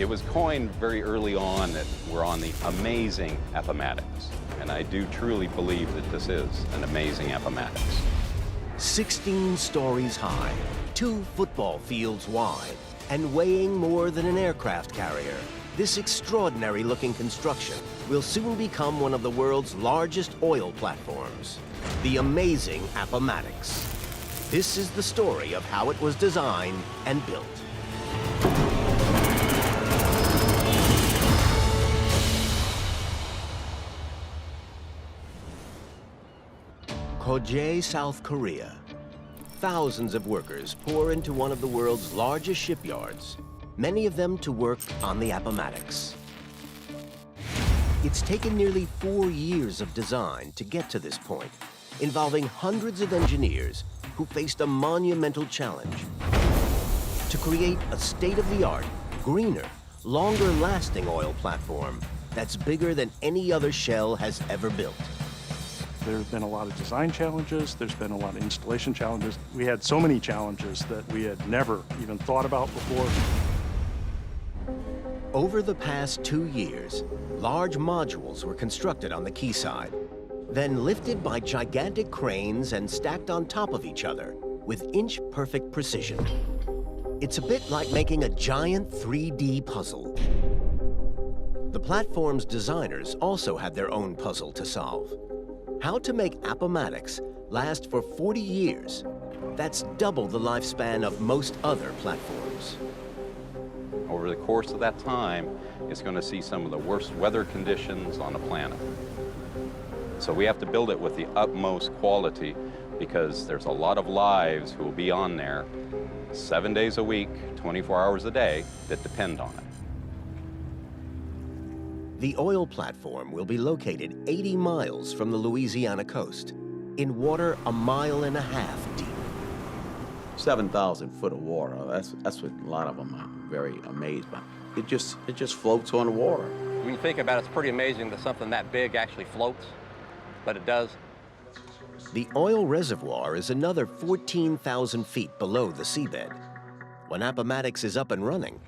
It was coined very early on that we're on the amazing Appomattox, and I do truly believe that this is an amazing Appomattox. 16 stories high, 2 football fields wide, and weighing more than an aircraft carrier, this extraordinary-looking construction will soon become one of the world's largest oil platforms, the amazing Appomattox. This is the story of how it was designed and built. Kojae, South Korea. Thousands of workers pour into one of the world's largest shipyards, many of them to work on the Appomattox. It's taken nearly 4 years of design to get to this point, involving hundreds of engineers who faced a monumental challenge to create a state-of-the-art, greener, longer-lasting oil platform that's bigger than any other shell has ever built. There's been a lot of design challenges, there's been a lot of installation challenges. We had so many challenges that we had never even thought about before. Over the past 2 years, large modules were constructed on the quayside, then lifted by gigantic cranes and stacked on top of each other with inch-perfect precision. It's a bit like making a giant 3D puzzle. The platform's designers also had their own puzzle to solve. How to make Appomattox last for 40 years. That's double the lifespan of most other platforms. Over the course of that time, it's going to see some of the worst weather conditions on the planet. So we have to build it with the utmost quality because there's a lot of lives who will be on there 7 days a week, 24 hours a day that depend on it. The oil platform will be located 80 miles from the Louisiana coast, in water 1.5 miles deep. 7,000 foot of water. That's what a lot of them are very amazed by. It just floats on the water. When you think about it, it's pretty amazing that something that big actually floats, but it does. The oil reservoir is another 14,000 feet below the seabed. When Appomattox is up and running,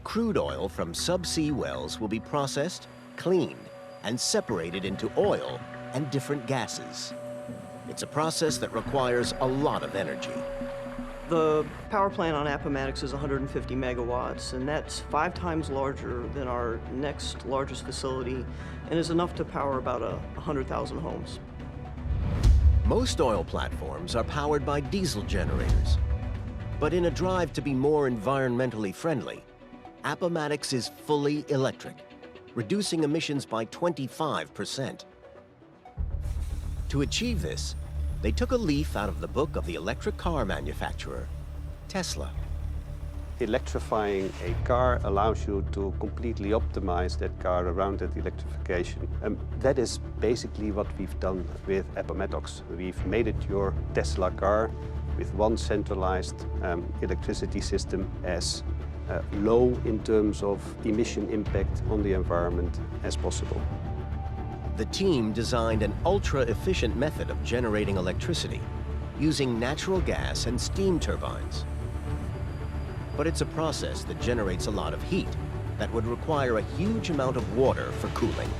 crude oil from subsea wells will be processed, cleaned, and separated into oil and different gases. It's a process that requires a lot of energy. The power plant on Appomattox is 150 megawatts, and that's 5 times larger than our next largest facility and is enough to power about 100,000 homes. Most oil platforms are powered by diesel generators. But in a drive to be more environmentally friendly, Appomattox is fully electric, reducing emissions by 25%. To achieve this, they took a leaf out of the book of the electric car manufacturer, Tesla. Electrifying a car allows you to completely optimize that car around that electrification. That is basically what we've done with Appomattox. We've made it your Tesla car with one centralized electricity system as low in terms of emission impact on the environment as possible. The team designed an ultra-efficient method of generating electricity using natural gas and steam turbines. But it's a process that generates a lot of heat that would require a huge amount of water for cooling.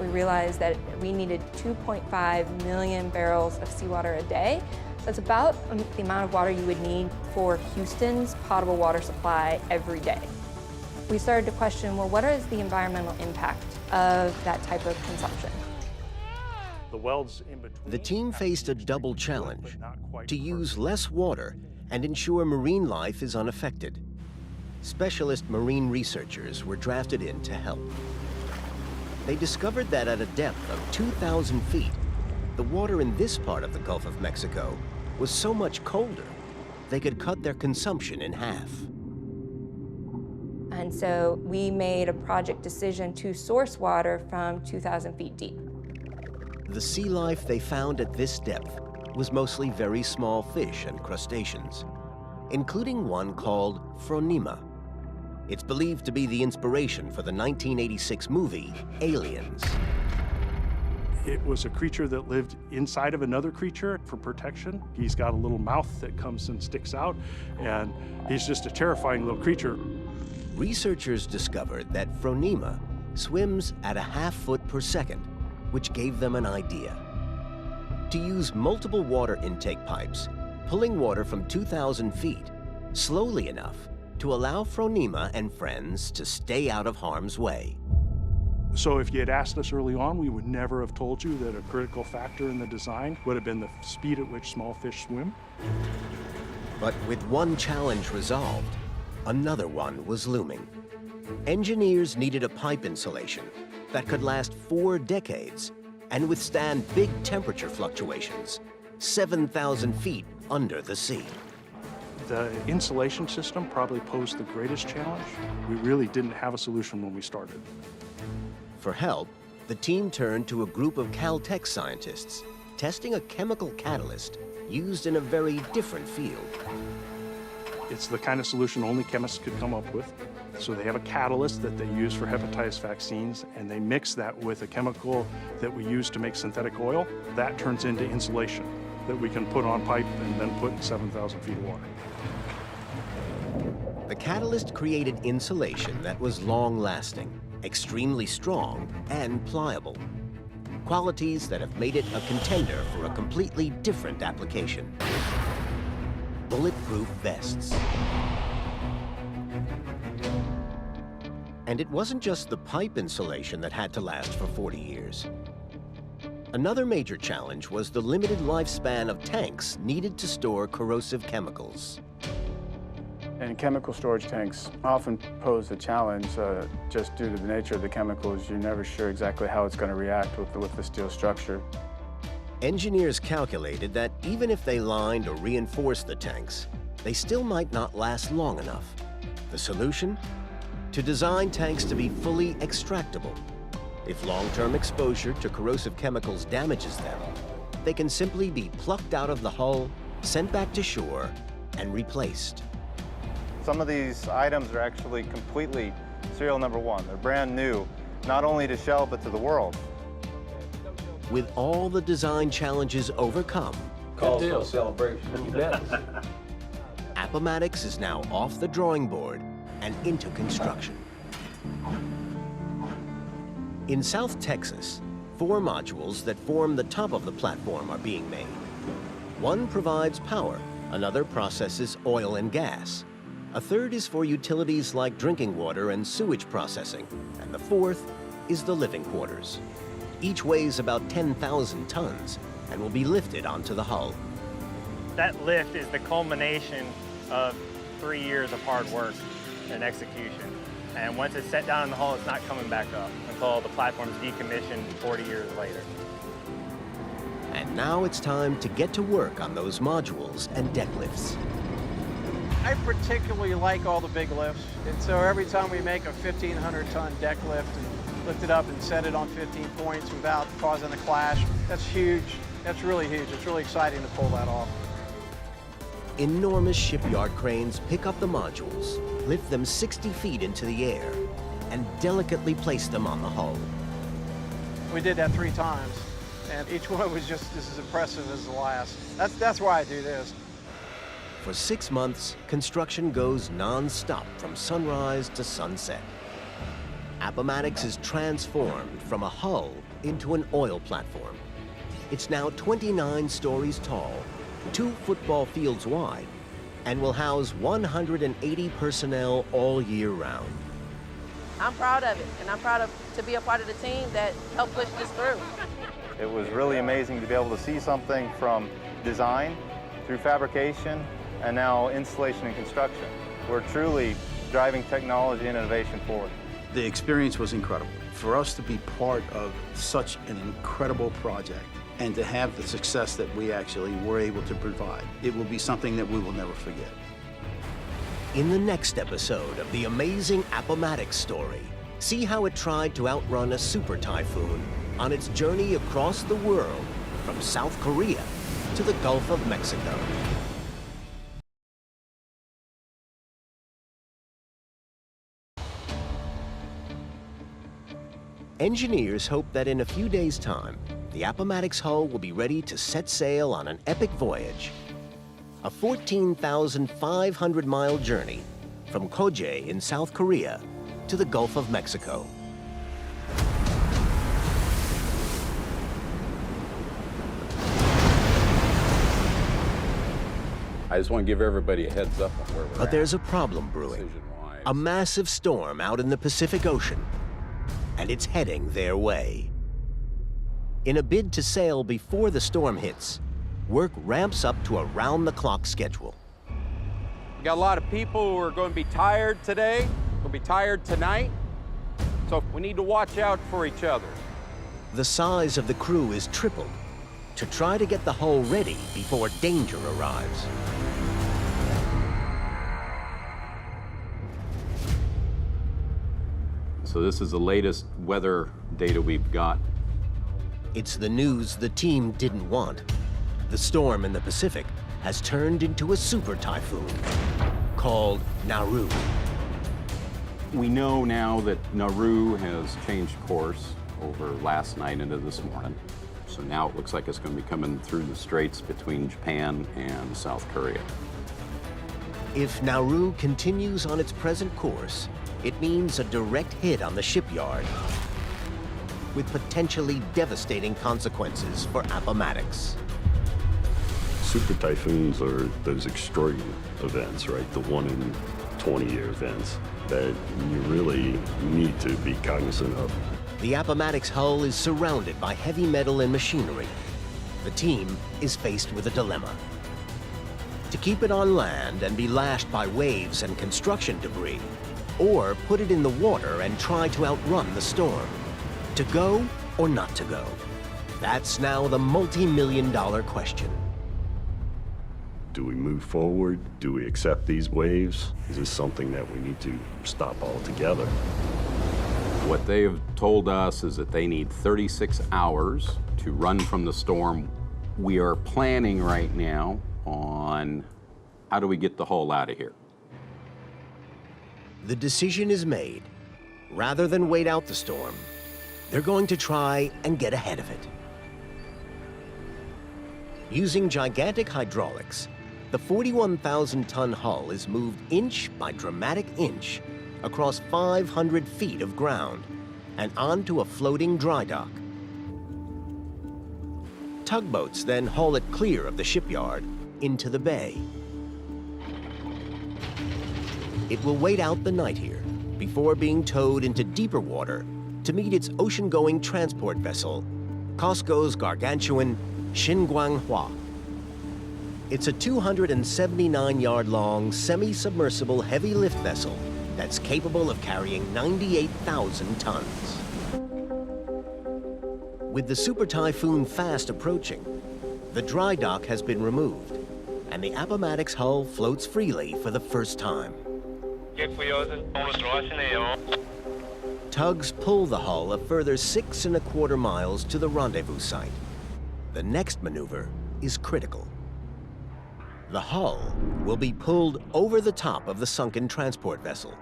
We realized that we needed 2.5 million barrels of seawater a day. That's about the amount of water you would need for Houston's potable water supply every day. We started to question, well, what is the environmental impact of that type of consumption? The welds in between. The team faced a double challenge: to use less water and ensure marine life is unaffected. Specialist marine researchers were drafted in to help. They discovered that at a depth of 2,000 feet, the water in this part of the Gulf of Mexico was so much colder, they could cut their consumption in half. And so we made a project decision to source water from 2,000 feet deep. The sea life they found at this depth was mostly very small fish and crustaceans, including one called Phronima. It's believed to be the inspiration for the 1986 movie, Aliens. It was a creature that lived inside of another creature for protection. He's got a little mouth that comes and sticks out, and he's just a terrifying little creature. researchers discovered that Phronema swims at a ½ foot per second, which gave them an idea. To use multiple water intake pipes, pulling water from 2,000 feet, slowly enough to allow Phronema and friends to stay out of harm's way. So if you had asked us early on, we would never have told you that a critical factor in the design would have been the speed at which small fish swim. But with one challenge resolved, another one was looming. Engineers needed a pipe insulation that could last 4 decades and withstand big temperature fluctuations, 7,000 feet under the sea. The insulation system probably posed the greatest challenge. We really didn't have a solution when we started. For help, the team turned to a group of Caltech scientists testing a chemical catalyst used in a very different field. It's the kind of solution only chemists could come up with. So they have a catalyst that they use for hepatitis vaccines, and they mix that with a chemical that we use to make synthetic oil. That turns into insulation that we can put on pipe and then put in 7,000 feet of water. The catalyst created insulation that was long-lasting, extremely strong, and pliable. Qualities that have made it a contender for a completely different application. Bulletproof vests. And it wasn't just the pipe insulation that had to last for 40 years. Another major challenge was the limited lifespan of tanks needed to store corrosive chemicals. And chemical storage tanks often pose a challenge just due to the nature of the chemicals. You're never sure exactly how it's going to react with the steel structure. Engineers calculated that even if they lined or reinforced the tanks, they still might not last long enough. The solution? To design tanks to be fully extractable. If long-term exposure to corrosive chemicals damages them, they can simply be plucked out of the hull, sent back to shore, and replaced. Some of these items are actually completely serial number 1. They're brand new, not only to Shell, but to the world. With all the design challenges overcome, Calls for a celebration. Appomattox is now off the drawing board and into construction. In South Texas, 4 modules that form the top of the platform are being made. One provides power, another processes oil and gas. A third is for utilities like drinking water and sewage processing, and the fourth is the living quarters. Each weighs about 10,000 tons and will be lifted onto the hull. That lift is the culmination of 3 years of hard work and execution. And once it's set down in the hull, it's not coming back up until the platform's decommissioned 40 years later. And now it's time to get to work on those modules and deck lifts. I particularly like all the big lifts, and so every time we make a 1,500-ton deck lift and lift it up and set it on 15 points without causing a clash, that's huge. That's really huge. It's really exciting to pull that off. Enormous shipyard cranes pick up the modules, lift them 60 feet into the air, and delicately place them on the hull. We did that 3 times, and each one was just as impressive as the last. That's why I do this. For 6 months, construction goes non-stop from sunrise to sunset. Appomattox is transformed from a hull into an oil platform. It's now 29 stories tall, 2 football fields wide, and will house 180 personnel all year round. I'm proud of it, and I'm proud to be a part of the team that helped push this through. It was really amazing to be able to see something from design through fabrication and now installation and construction. We're truly driving technology and innovation forward. The experience was incredible. For us to be part of such an incredible project and to have the success that we actually were able to provide, it will be something that we will never forget. In the next episode of the amazing Appomattox story, see how it tried to outrun a super typhoon on its journey across the world from South Korea to the Gulf of Mexico. Engineers hope that in a few days' time, the Appomattox hull will be ready to set sail on an epic voyage. A 14,500-mile journey from Koje in South Korea to the Gulf of Mexico. I just want to give everybody a heads up on where we're But at. there's a problem brewing. Decision-wise. A massive storm out in the Pacific Ocean, and it's heading their way. In a bid to sail before the storm hits, work ramps up to a round-the-clock schedule. We got a lot of people who are going to be tired today, going to be tired tonight, so we need to watch out for each other. The size of the crew is tripled to try to get the hull ready before danger arrives. So this is the latest weather data we've got. It's the news the team didn't want. The storm in the Pacific has turned into a super typhoon called Nauru. We know now that Nauru has changed course over last night into this morning. So now it looks like it's going to be coming through the straits between Japan and South Korea. If Nauru continues on its present course, it means a direct hit on the shipyard with potentially devastating consequences for Appomattox. Super typhoons are those extreme events, right? The 1 in 20-year events that you really need to be cognizant of. The Appomattox hull is surrounded by heavy metal and machinery. The team is faced with a dilemma. To keep it on land and be lashed by waves and construction debris, or put it in the water and try to outrun the storm. To go or not to go? That's now the multi-million-dollar question. Do we move forward? Do we accept these waves? Is this something that we need to stop altogether? What they have told us is that they need 36 hours to run from the storm. We are planning right now on how do we get the hull out of here. The decision is made. Rather than wait out the storm, they're going to try and get ahead of it. Using gigantic hydraulics, the 41,000-ton hull is moved inch by dramatic inch across 500 feet of ground and onto a floating dry dock. Tugboats then haul it clear of the shipyard into the bay. It will wait out the night here before being towed into deeper water to meet its ocean-going transport vessel, COSCO's gargantuan Xinguanghua. It's a 279-yard-long, semi-submersible heavy lift vessel that's capable of carrying 98,000 tons. With the super typhoon fast approaching, the dry dock has been removed, and the Appomattox hull floats freely for the first time. Tugs pull the hull a further 6¼ miles to the rendezvous site. The next maneuver is critical. The hull will be pulled over the top of the sunken transport vessel.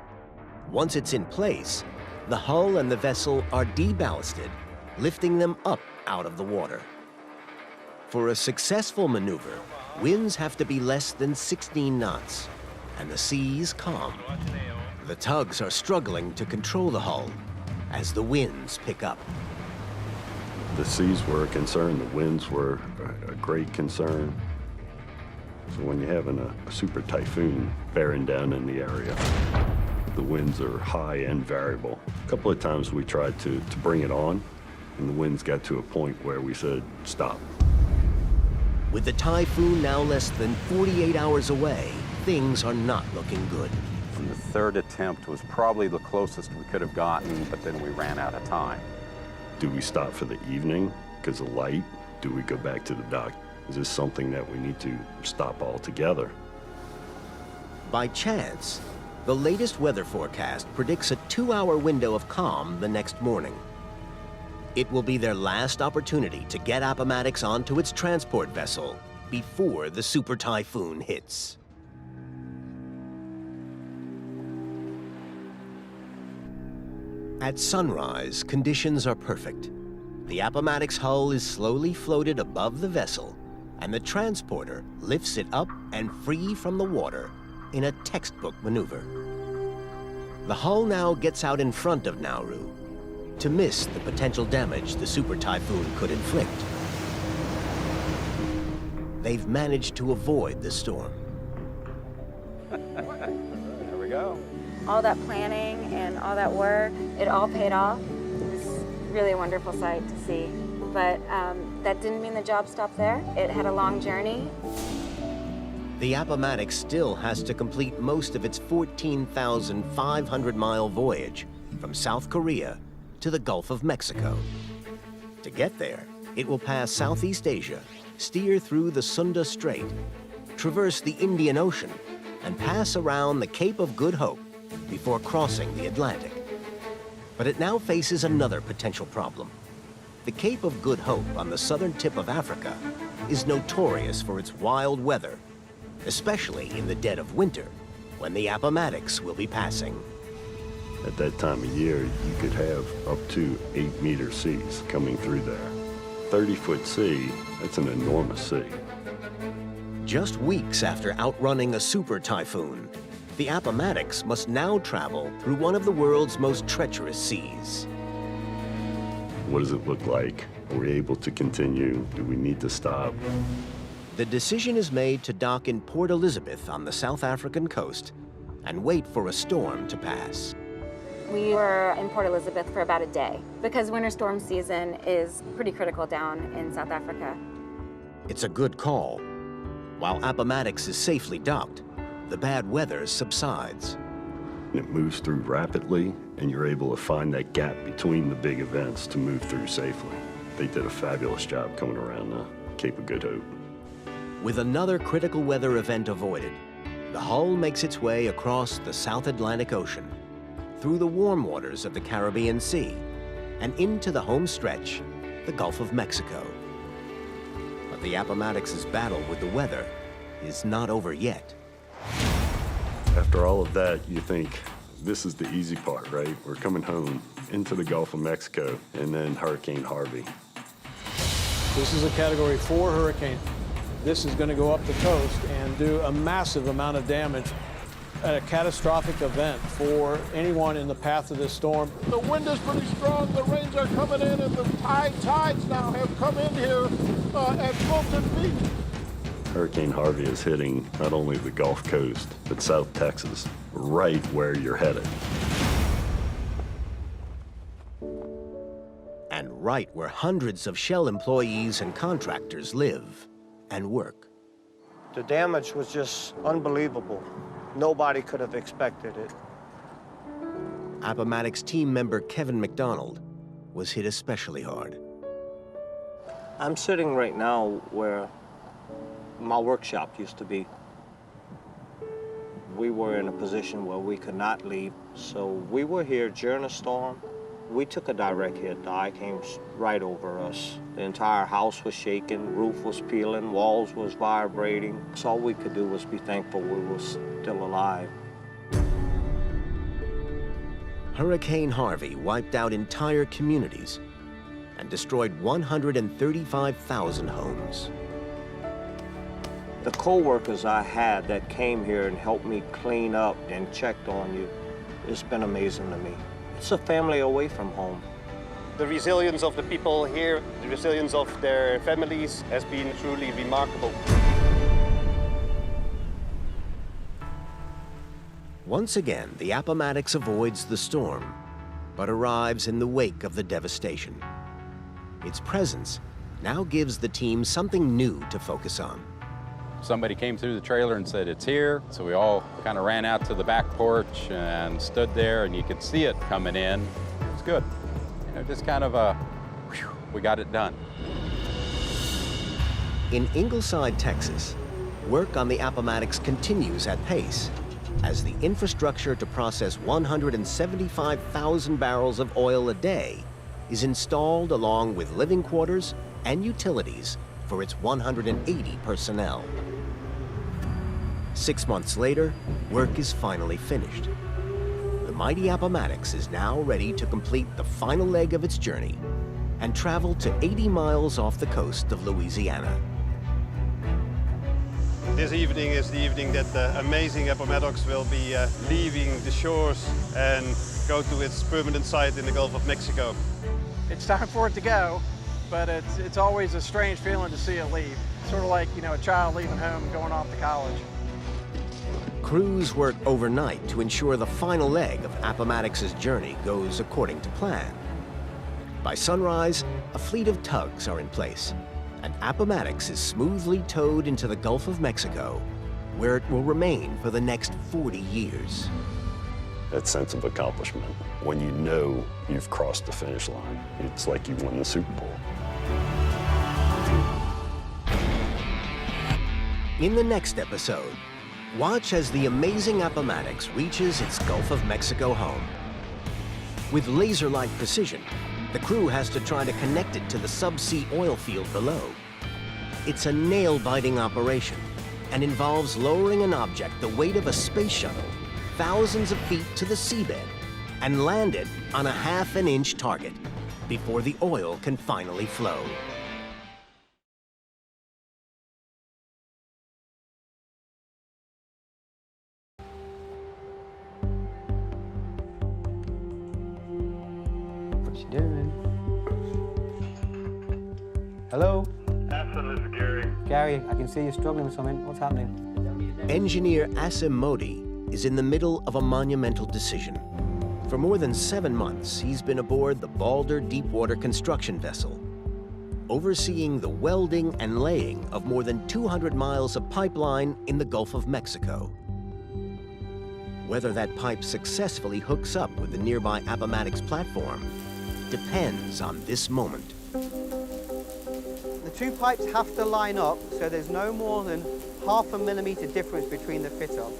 Once it's in place, the hull and the vessel are deballasted, lifting them up out of the water. For a successful maneuver, winds have to be less than 16 knots, and the seas calm. The tugs are struggling to control the hull as the winds pick up. The seas were a concern, the winds were a great concern. So when you're having a super typhoon bearing down in the area, the winds are high and variable. A couple of times we tried to bring it on, and the winds got to a point where we said, stop. With the typhoon now less than 48 hours away, things are not looking good. And the third attempt was probably the closest we could have gotten, but then we ran out of time. Do we stop for the evening because of light? Do we go back to the dock? Is this something that we need to stop altogether? By chance, the latest weather forecast predicts a 2-hour window of calm the next morning. It will be their last opportunity to get Appomattox onto its transport vessel before the super typhoon hits. At sunrise, conditions are perfect. The Appomattox hull is slowly floated above the vessel, and the transporter lifts it up and free from the water in a textbook maneuver. The hull now gets out in front of Nauru to miss the potential damage the super typhoon could inflict. They've managed to avoid the storm. There we go. All that planning and all that work, it all paid off. It was really a wonderful sight to see. But that didn't mean the job stopped there. It had a long journey. The Appomattox still has to complete most of its 14,500-mile voyage from South Korea to the Gulf of Mexico. To get there, it will pass Southeast Asia, steer through the Sunda Strait, traverse the Indian Ocean, and pass around the Cape of Good Hope before crossing the Atlantic. But it now faces another potential problem. The Cape of Good Hope on the southern tip of Africa is notorious for its wild weather, especially in the dead of winter, when the Appomattox will be passing. At that time of year, you could have up to 8-meter seas coming through there. 30-foot sea, that's an enormous sea. Just weeks after outrunning a super typhoon, the Appomattox must now travel through one of the world's most treacherous seas. What does it look like? Are we able to continue? Do we need to stop? The decision is made to dock in Port Elizabeth on the South African coast and wait for a storm to pass. We were in Port Elizabeth for about a day because winter storm season is pretty critical down in South Africa. It's a good call. While Appomattox is safely docked, the bad weather subsides. It moves through rapidly, and you're able to find that gap between the big events to move through safely. They did a fabulous job coming around the Cape of Good Hope. With another critical weather event avoided, the hull makes its way across the South Atlantic Ocean, through the warm waters of the Caribbean Sea, and into the home stretch, the Gulf of Mexico. But the Appomattox's battle with the weather is not over yet. After all of that, you think, this is the easy part, right? We're coming home into the Gulf of Mexico, and then Hurricane Harvey. This is a Category 4 hurricane. This is going to go up the coast and do a massive amount of damage. A catastrophic event for anyone in the path of this storm. The wind is pretty strong, the rains are coming in, and the tides now have come in here at Fulton Beach. Hurricane Harvey is hitting not only the Gulf Coast, but South Texas, right where you're headed. And right where hundreds of Shell employees and contractors live and work. The damage was just unbelievable. Nobody could have expected it. Appomattox team member Kevin McDonald was hit especially hard. I'm sitting right now where my workshop used to be. We were in a position where we could not leave, so we were here during a storm. We took a direct hit. The eye came right over us. The entire house was shaking, roof was peeling, walls was vibrating. So all we could do was be thankful we were still alive. Hurricane Harvey wiped out entire communities and destroyed 135,000 homes. The co-workers I had that came here and helped me clean up and checked on you, it's been amazing to me. It's a family away from home. The resilience of the people here, the resilience of their families has been truly remarkable. Once again, the Appomattox avoids the storm, but arrives in the wake of the devastation. Its presence now gives the team something new to focus on. Somebody came through the trailer and said, it's here. So we all kind of ran out to the back porch and stood there, and you could see it coming in. It was good. You know, just kind of whew, we got it done. In Ingleside, Texas, work on the Appomattox continues at pace as the infrastructure to process 175,000 barrels of oil a day is installed along with living quarters and utilities for its 180 personnel. 6 months later, work is finally finished. The mighty Appomattox is now ready to complete the final leg of its journey and travel to 80 miles off the coast of Louisiana. This evening is the evening that the amazing Appomattox will be leaving the shores and go to its permanent site in the Gulf of Mexico. It's time for it to go, but it's always a strange feeling to see it leave. Sort of like, you know, a child leaving home and going off to college. Crews work overnight to ensure the final leg of Appomattox's journey goes according to plan. By sunrise, a fleet of tugs are in place, and Appomattox is smoothly towed into the Gulf of Mexico, where it will remain for the next 40 years. That sense of accomplishment, when you know you've crossed the finish line, it's like you won the Super Bowl. In the next episode, watch as the amazing Appomattox reaches its Gulf of Mexico home. With laser-like precision, the crew has to try to connect it to the subsea oil field below. It's a nail-biting operation and involves lowering an object the weight of a space shuttle thousands of feet to the seabed and land it on a half-an-inch target before the oil can finally flow. What you doing? Hello? This is Gary. Gary, I can see you're struggling with something. What's happening? Engineer Asim Modi is in the middle of a monumental decision. For more than 7 months, he's been aboard the Balder deepwater construction vessel, overseeing the welding and laying of more than 200 miles of pipeline in the Gulf of Mexico. Whether that pipe successfully hooks up with the nearby Appomattox platform depends on this moment. The two pipes have to line up so there's no more than half a millimeter difference between the fit-up.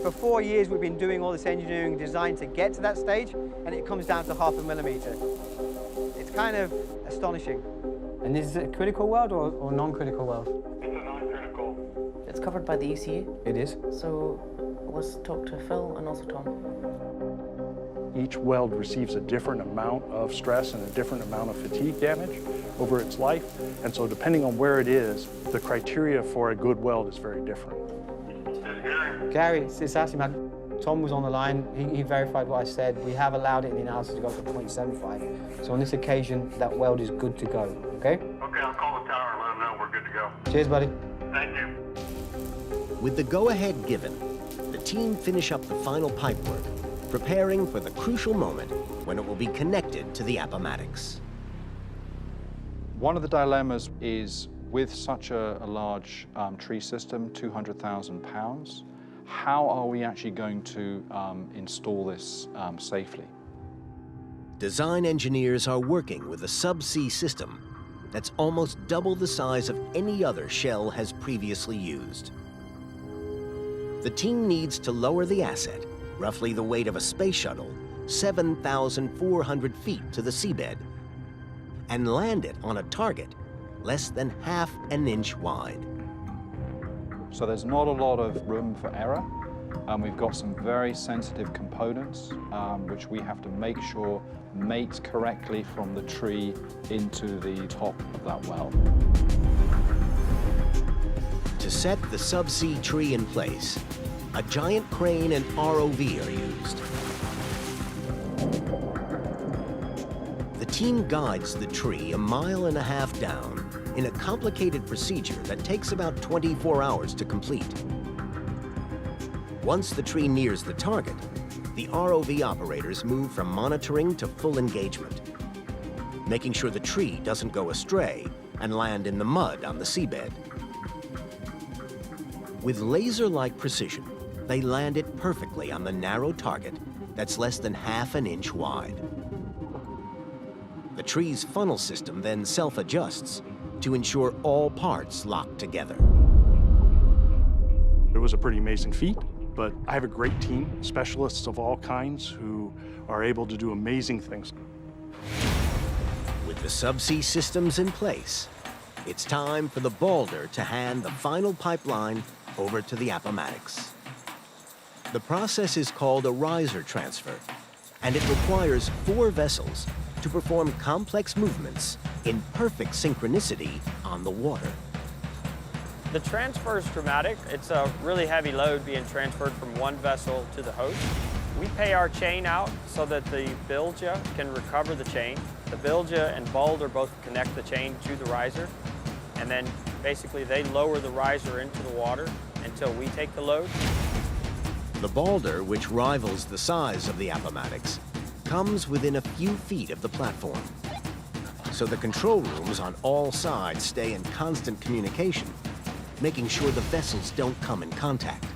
For 4 years we've been doing all this engineering design to get to that stage, and it comes down to half a millimeter. It's kind of astonishing. And is it a critical weld or non-critical weld? It's a non-critical. It's covered by the ECU. It is. So let's talk to Phil and also Tom. Each weld receives a different amount of stress and a different amount of fatigue damage over its life. And so depending on where it is, the criteria for a good weld is very different. Gary, it's Asim. Tom was on the line. He verified what I said. We have allowed it in the analysis to go up to 0.75. So on this occasion, that weld is good to go, okay? Okay, I'll call the tower and let them know we're good to go. Cheers, buddy. Thank you. With the go-ahead given, the team finish up the final pipework, preparing for the crucial moment when it will be connected to the Appomattox. One of the dilemmas is with such a large tree system, 200,000 pounds, how are we actually going to install this safely? Design engineers are working with a subsea system that's almost double the size of any other Shell has previously used. The team needs to lower the asset, roughly the weight of a space shuttle, 7,400 feet to the seabed, and land it on a target less than half an inch wide. So there's not a lot of room for error. We've got some very sensitive components which we have to make sure mate correctly from the tree into the top of that well. To set the subsea tree in place, a giant crane and ROV are used. The team guides the tree 1.5 miles down in a complicated procedure that takes about 24 hours to complete. Once the tree nears the target, the ROV operators move from monitoring to full engagement, making sure the tree doesn't go astray and land in the mud on the seabed. With laser-like precision, they land it perfectly on the narrow target that's less than half an inch wide. The tree's funnel system then self-adjusts to ensure all parts lock together. It was a pretty amazing feat, but I have a great team, specialists of all kinds who are able to do amazing things. With the subsea systems in place, it's time for the Balder to hand the final pipeline over to the Appomattox. The process is called a riser transfer, and it requires 4 vessels to perform complex movements in perfect synchronicity on the water. The transfer is dramatic. It's a really heavy load being transferred from one vessel to the host. We pay our chain out so that the bilge can recover the chain. The bilge and boulder both connect the chain to the riser, and then basically they lower the riser into the water until we take the load. The boulder, which rivals the size of the Appomattox, comes within a few feet of the platform. So the control rooms on all sides stay in constant communication, making sure the vessels don't come in contact.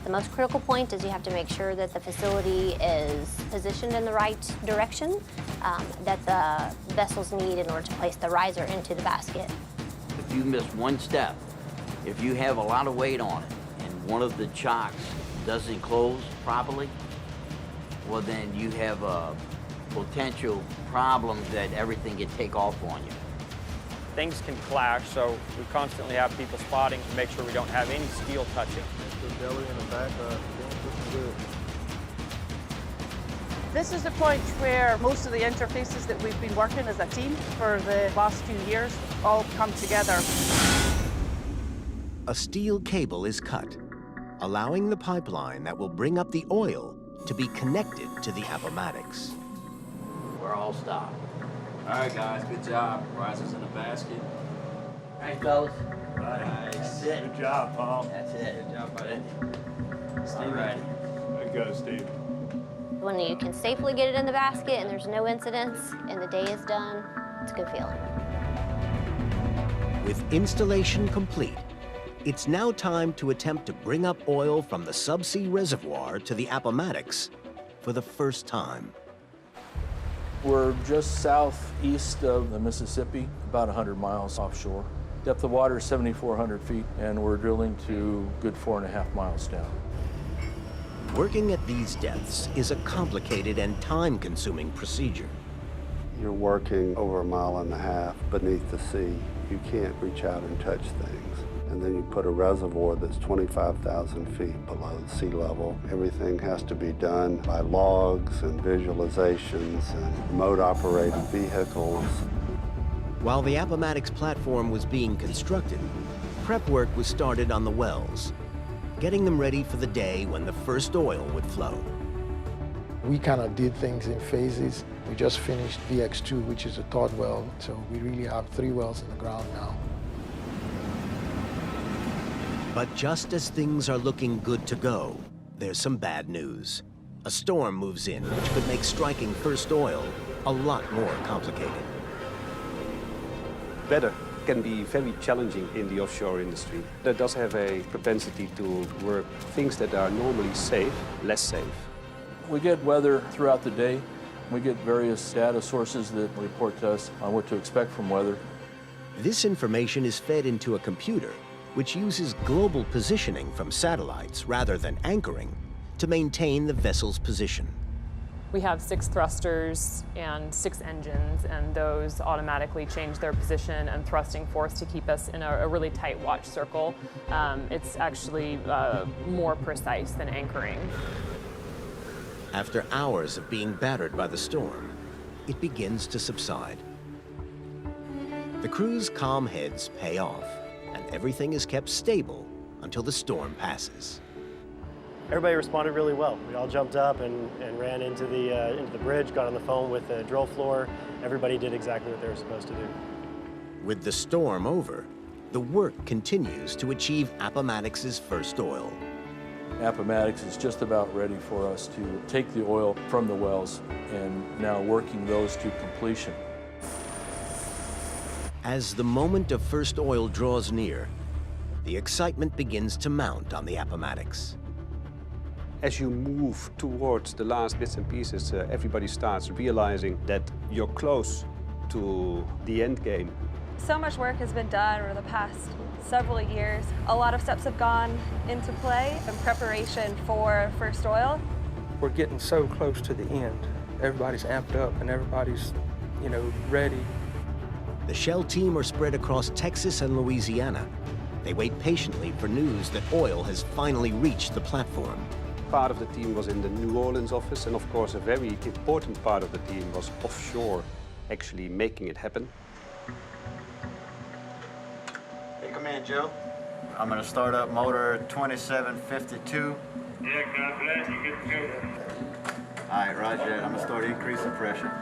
The most critical point is you have to make sure that the facility is positioned in the right direction that the vessels need in order to place the riser into the basket. If you miss one step, if you have a lot of weight on it and one of the chocks doesn't close properly, well then you have a potential problem that everything can take off on you. Things can clash, so we constantly have people spotting to make sure we don't have any steel touching. The belly and the back are good. This is the point where most of the interfaces that we've been working as a team for the last few years all come together. A steel cable is cut, allowing the pipeline that will bring up the oil to be connected to the Appomattox. We're all stopped. All right, guys, good job. Risers in the basket. All right, fellas. Nice. That's it. Good job, Paul. That's it. Good job, buddy. Steve. All right. Good go, Steve. When you can safely get it in the basket and there's no incidents and the day is done, it's a good feeling. With installation complete, it's now time to attempt to bring up oil from the subsea reservoir to the Appomattox for the first time. We're just southeast of the Mississippi, about 100 miles offshore. Depth of water is 7,400 feet, and we're drilling to good 4.5 miles down. Working at these depths is a complicated and time-consuming procedure. You're working over 1.5 miles beneath the sea. You can't reach out and touch things. And then you put a reservoir that's 25,000 feet below sea level. Everything has to be done by logs and visualizations and remote-operated vehicles. While the Appomattox platform was being constructed, prep work was started on the wells, getting them ready for the day when the first oil would flow. We kind of did things in phases. We just finished VX2, which is a third well, so we really have 3 wells in the ground now. But just as things are looking good to go, there's some bad news. A storm moves in, which could make striking first oil a lot more complicated. Weather can be very challenging in the offshore industry. That does have a propensity to work things that are normally safe, less safe. We get weather throughout the day. We get various data sources that report to us on what to expect from weather. This information is fed into a computer, which uses global positioning from satellites rather than anchoring to maintain the vessel's position. We have 6 thrusters and 6 engines, and those automatically change their position and thrusting force to keep us in a really tight watch circle. It's actually more precise than anchoring. After hours of being battered by the storm, it begins to subside. The crew's calm heads pay off, and everything is kept stable until the storm passes. Everybody responded really well. We all jumped up and ran into the bridge, got on the phone with the drill floor. Everybody did exactly what they were supposed to do. With the storm over, the work continues to achieve Appomattox's first oil. Appomattox is just about ready for us to take the oil from the wells and now working those to completion. As the moment of first oil draws near, the excitement begins to mount on the Appomattox. As you move towards the last bits and pieces, everybody starts realizing that you're close to the end game. So much work has been done over the past several years. A lot of steps have gone into play in preparation for first oil. We're getting so close to the end. Everybody's amped up and everybody's, ready. The Shell team are spread across Texas and Louisiana. They wait patiently for news that oil has finally reached the platform. Part of the team was in the New Orleans office, and of course a very important part of the team was offshore, actually making it happen. Hey, come in. right, Joe. I'm gonna start up motor 2752. Yeah, copy that. You get the go. All right, roger that. I'm gonna start increasing pressure.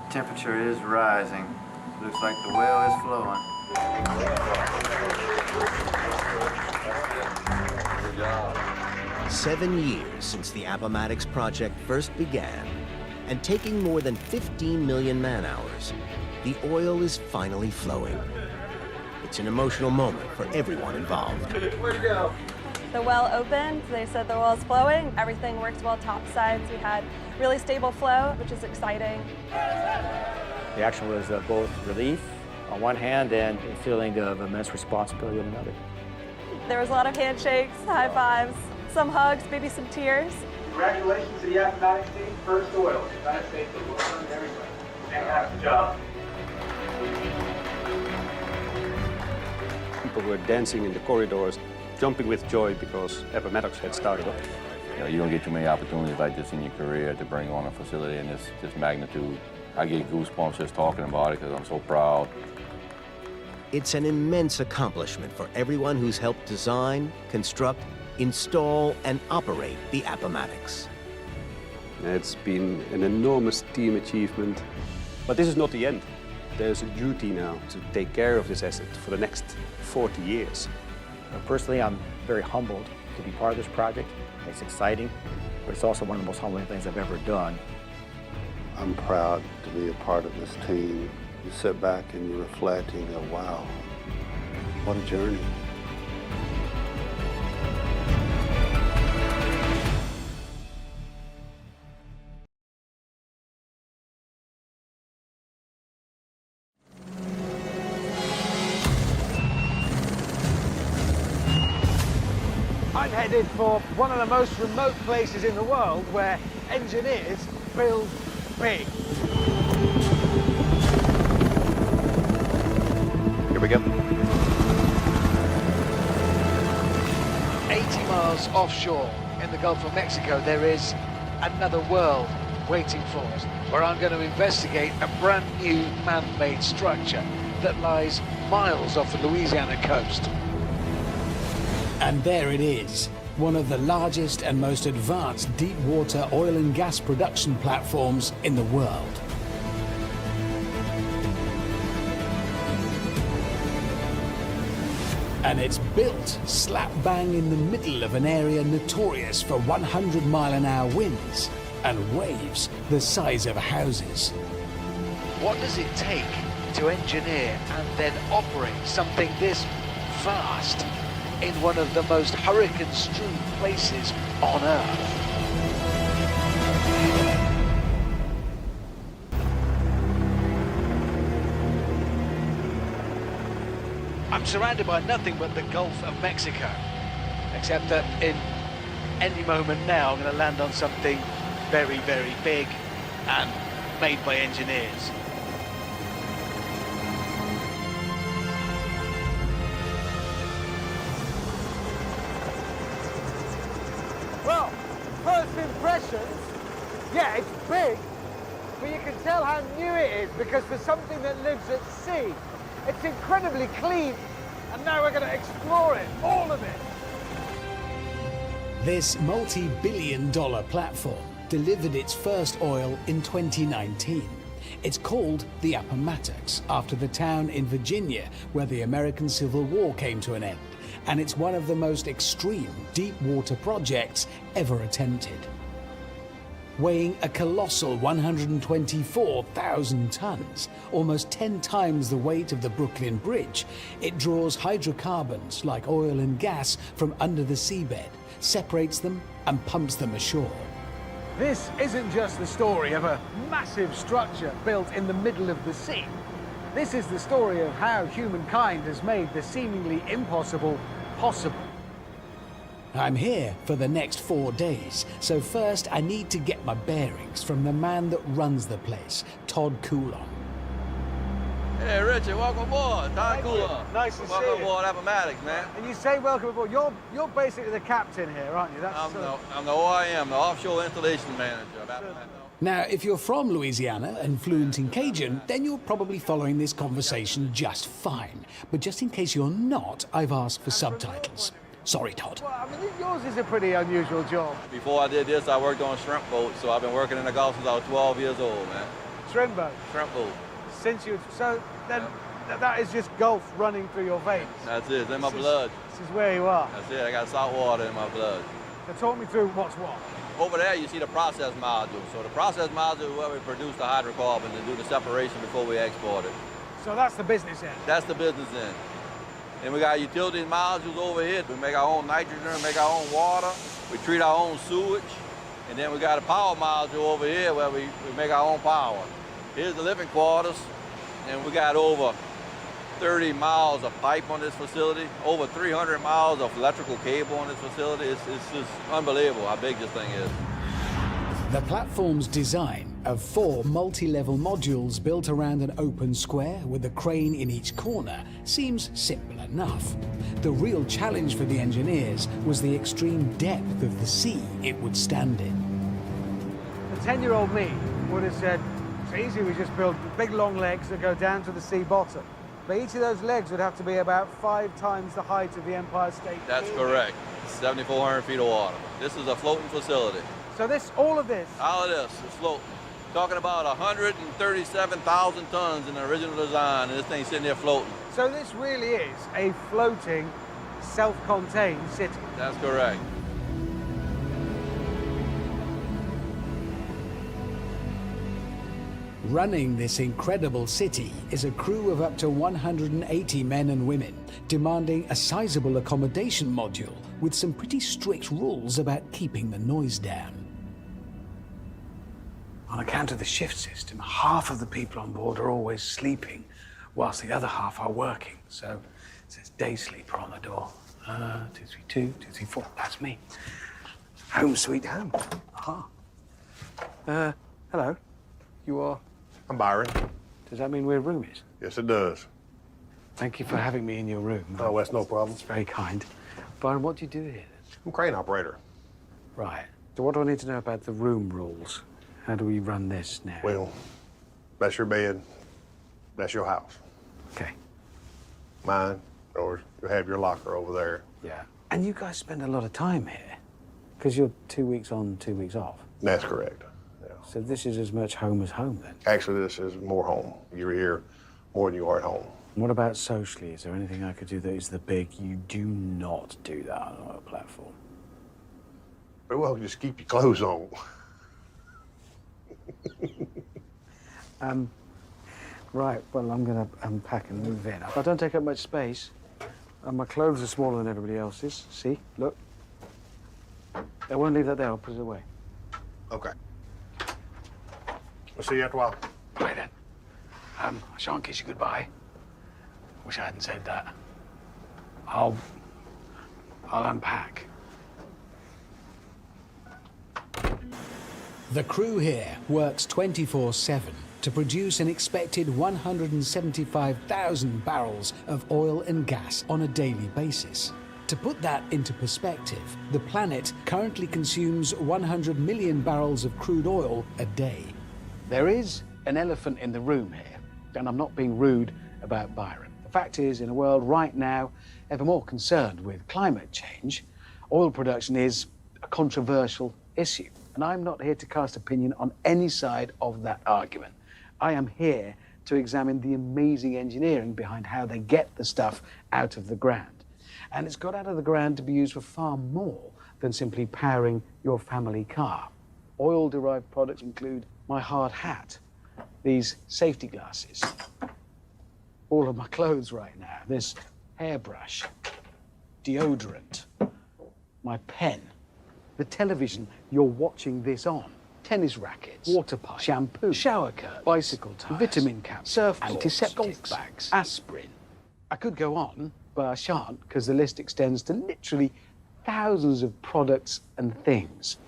Temperature is rising. Looks like the well is flowing. Good job. 7 years since the Appomattox project first began, and taking more than 15 million man-hours, the oil is finally flowing. It's an emotional moment for everyone involved. Where'd you go? The well opened, they said the well is flowing. Everything worked well topsides. We had really stable flow, which is exciting. The action was both relief on one hand and a feeling of immense responsibility on another. There was a lot of handshakes, high fives, some hugs, maybe some tears. Congratulations to the Appomattox team. First oil. United States of well done to everybody. Fantastic job. People were dancing in the corridors, jumping with joy because Appomattox had started up. You don't get too many opportunities like this in your career to bring on a facility in this magnitude. I get goosebumps just talking about it because I'm so proud. It's an immense accomplishment for everyone who's helped design, construct, install, and operate the Appomattox. It's been an enormous team achievement. But this is not the end. There's a duty now to take care of this asset for the next 40 years. Personally, I'm very humbled to be part of this project. It's exciting, but it's also one of the most humbling things I've ever done. I'm proud to be a part of this team. You sit back and you reflect and you go, wow, what a journey. I'm headed for one of the most remote places in the world where engineers build big. Here we go. 80 miles offshore in the Gulf of Mexico, there is another world waiting for us, where I'm going to investigate a brand new man-made structure that lies miles off the Louisiana coast. And there it is, one of the largest and most advanced deep water oil and gas production platforms in the world. And it's built slap bang in the middle of an area notorious for 100-mile-an-hour winds and waves the size of houses. What does it take to engineer and then operate something this vast in one of the most hurricane-strewn places on Earth? I'm surrounded by nothing but the Gulf of Mexico, except that in any moment now I'm going to land on something very, very big and made by engineers. Well, first impressions, yeah, it's big, but you can tell how new it is because for something that lives at sea, it's incredibly clean, and now we're going to explore it, all of it. This multi-billion-dollar platform delivered its first oil in 2019. It's called the Appomattox, after the town in Virginia where the American Civil War came to an end, and it's one of the most extreme deep water projects ever attempted. Weighing a colossal 124,000 tons, almost 10 times the weight of the Brooklyn Bridge, it draws hydrocarbons like oil and gas from under the seabed, separates them and pumps them ashore. This isn't just the story of a massive structure built in the middle of the sea. This is the story of how humankind has made the seemingly impossible possible. I'm here for the next 4 days, so first I need to get my bearings from the man that runs the place, Todd Coulon. Hey, Richard, welcome aboard. Todd Coulon. Nice to see you. Welcome aboard Appomattox, man. And you say welcome aboard. You're basically the captain here, aren't you? I'm the OIM, the Offshore Installation Manager of Appomattox. Now, if you're from Louisiana and fluent in Cajun, then you're probably following this conversation just fine. But just in case you're not, I've asked for subtitles. Sorry, Todd. Well, I mean, yours is a pretty unusual job. Before I did this, I worked on shrimp boats, so I've been working in the Gulf since I was 12 years old, man. Shrimp boat? Shrimp boat. So then that is just Gulf running through your veins? That's it, it's in my blood. This is where you are? That's it, I got salt water in my blood. So talk me through what's what. Over there, you see the process module. So the process module is where we produce the hydrocarbons and do the separation before we export it. So that's the business end? That's the business end. And we got utility modules over here. We make our own nitrogen, make our own water. We treat our own sewage. And then we got a power module over here where we make our own power. Here's the living quarters. And we got over 30 miles of pipe on this facility, over 300 miles of electrical cable on this facility. It's just unbelievable how big this thing is. The platform's design of 4 multi-level modules built around an open square with a crane in each corner seems simple enough. The real challenge for the engineers was the extreme depth of the sea it would stand in. The 10-year-old me would have said, it's easy, we just build big long legs that go down to the sea bottom. But each of those legs would have to be about 5 times the height of the Empire State That's Building. correct. 7,400 feet of water. This is a floating facility. So all of this is floating. Talking about 137,000 tons in the original design, and this thing's sitting there floating. So this really is a floating, self-contained city. That's correct. Running this incredible city is a crew of up to 180 men and women, demanding a sizable accommodation module with some pretty strict rules about keeping the noise down. On account of the shift system, half of the people on board are always sleeping, whilst the other half are working. So it says day sleeper on the door. 232, 234, that's me. Home sweet home. Aha. Hello. You are? I'm Byron. Does that mean we're roomies? Yes, it does. Thank you for having me in your room. Oh, that's no problem. It's very kind. Byron, what do you do here? I'm a crane operator. Right. So what do I need to know about the room rules? How do we run this now? Well, that's your bed. That's your house. Okay. Mine, or you have your locker over there. Yeah. And you guys spend a lot of time here? Because you're 2 weeks on, 2 weeks off? That's correct. Yeah. So this is as much home as home, then? Actually, this is more home. You're here more than you are at home. What about socially? Is there anything I could do that is the big, you do not do that on a platform? Very well, just keep your clothes on. Right, well, I'm going to unpack and move in. I don't take up much space. My clothes are smaller than everybody else's. See? Look. I won't leave that there. I'll put it away. Okay. We'll see you after a while. Right then. I shan't kiss you goodbye. Wish I hadn't said that. I'll unpack. The crew here works 24/7 to produce an expected 175,000 barrels of oil and gas on a daily basis. To put that into perspective, the planet currently consumes 100 million barrels of crude oil a day. There is an elephant in the room here, and I'm not being rude about Byron. The fact is, in a world right now ever more concerned with climate change, oil production is a controversial issue. And I'm not here to cast opinion on any side of that argument. I am here to examine the amazing engineering behind how they get the stuff out of the ground. And it's got out of the ground to be used for far more than simply powering your family car. Oil-derived products include my hard hat, these safety glasses, all of my clothes right now, this hairbrush, deodorant, my pen, the television you're watching this on, tennis rackets, water pipe, shampoo, shower curtain, bicycle tires, vitamin caps, surfboards, antiseptics, golf bags, aspirin. I could go on, but I shan't, because the list extends to literally thousands of products and things.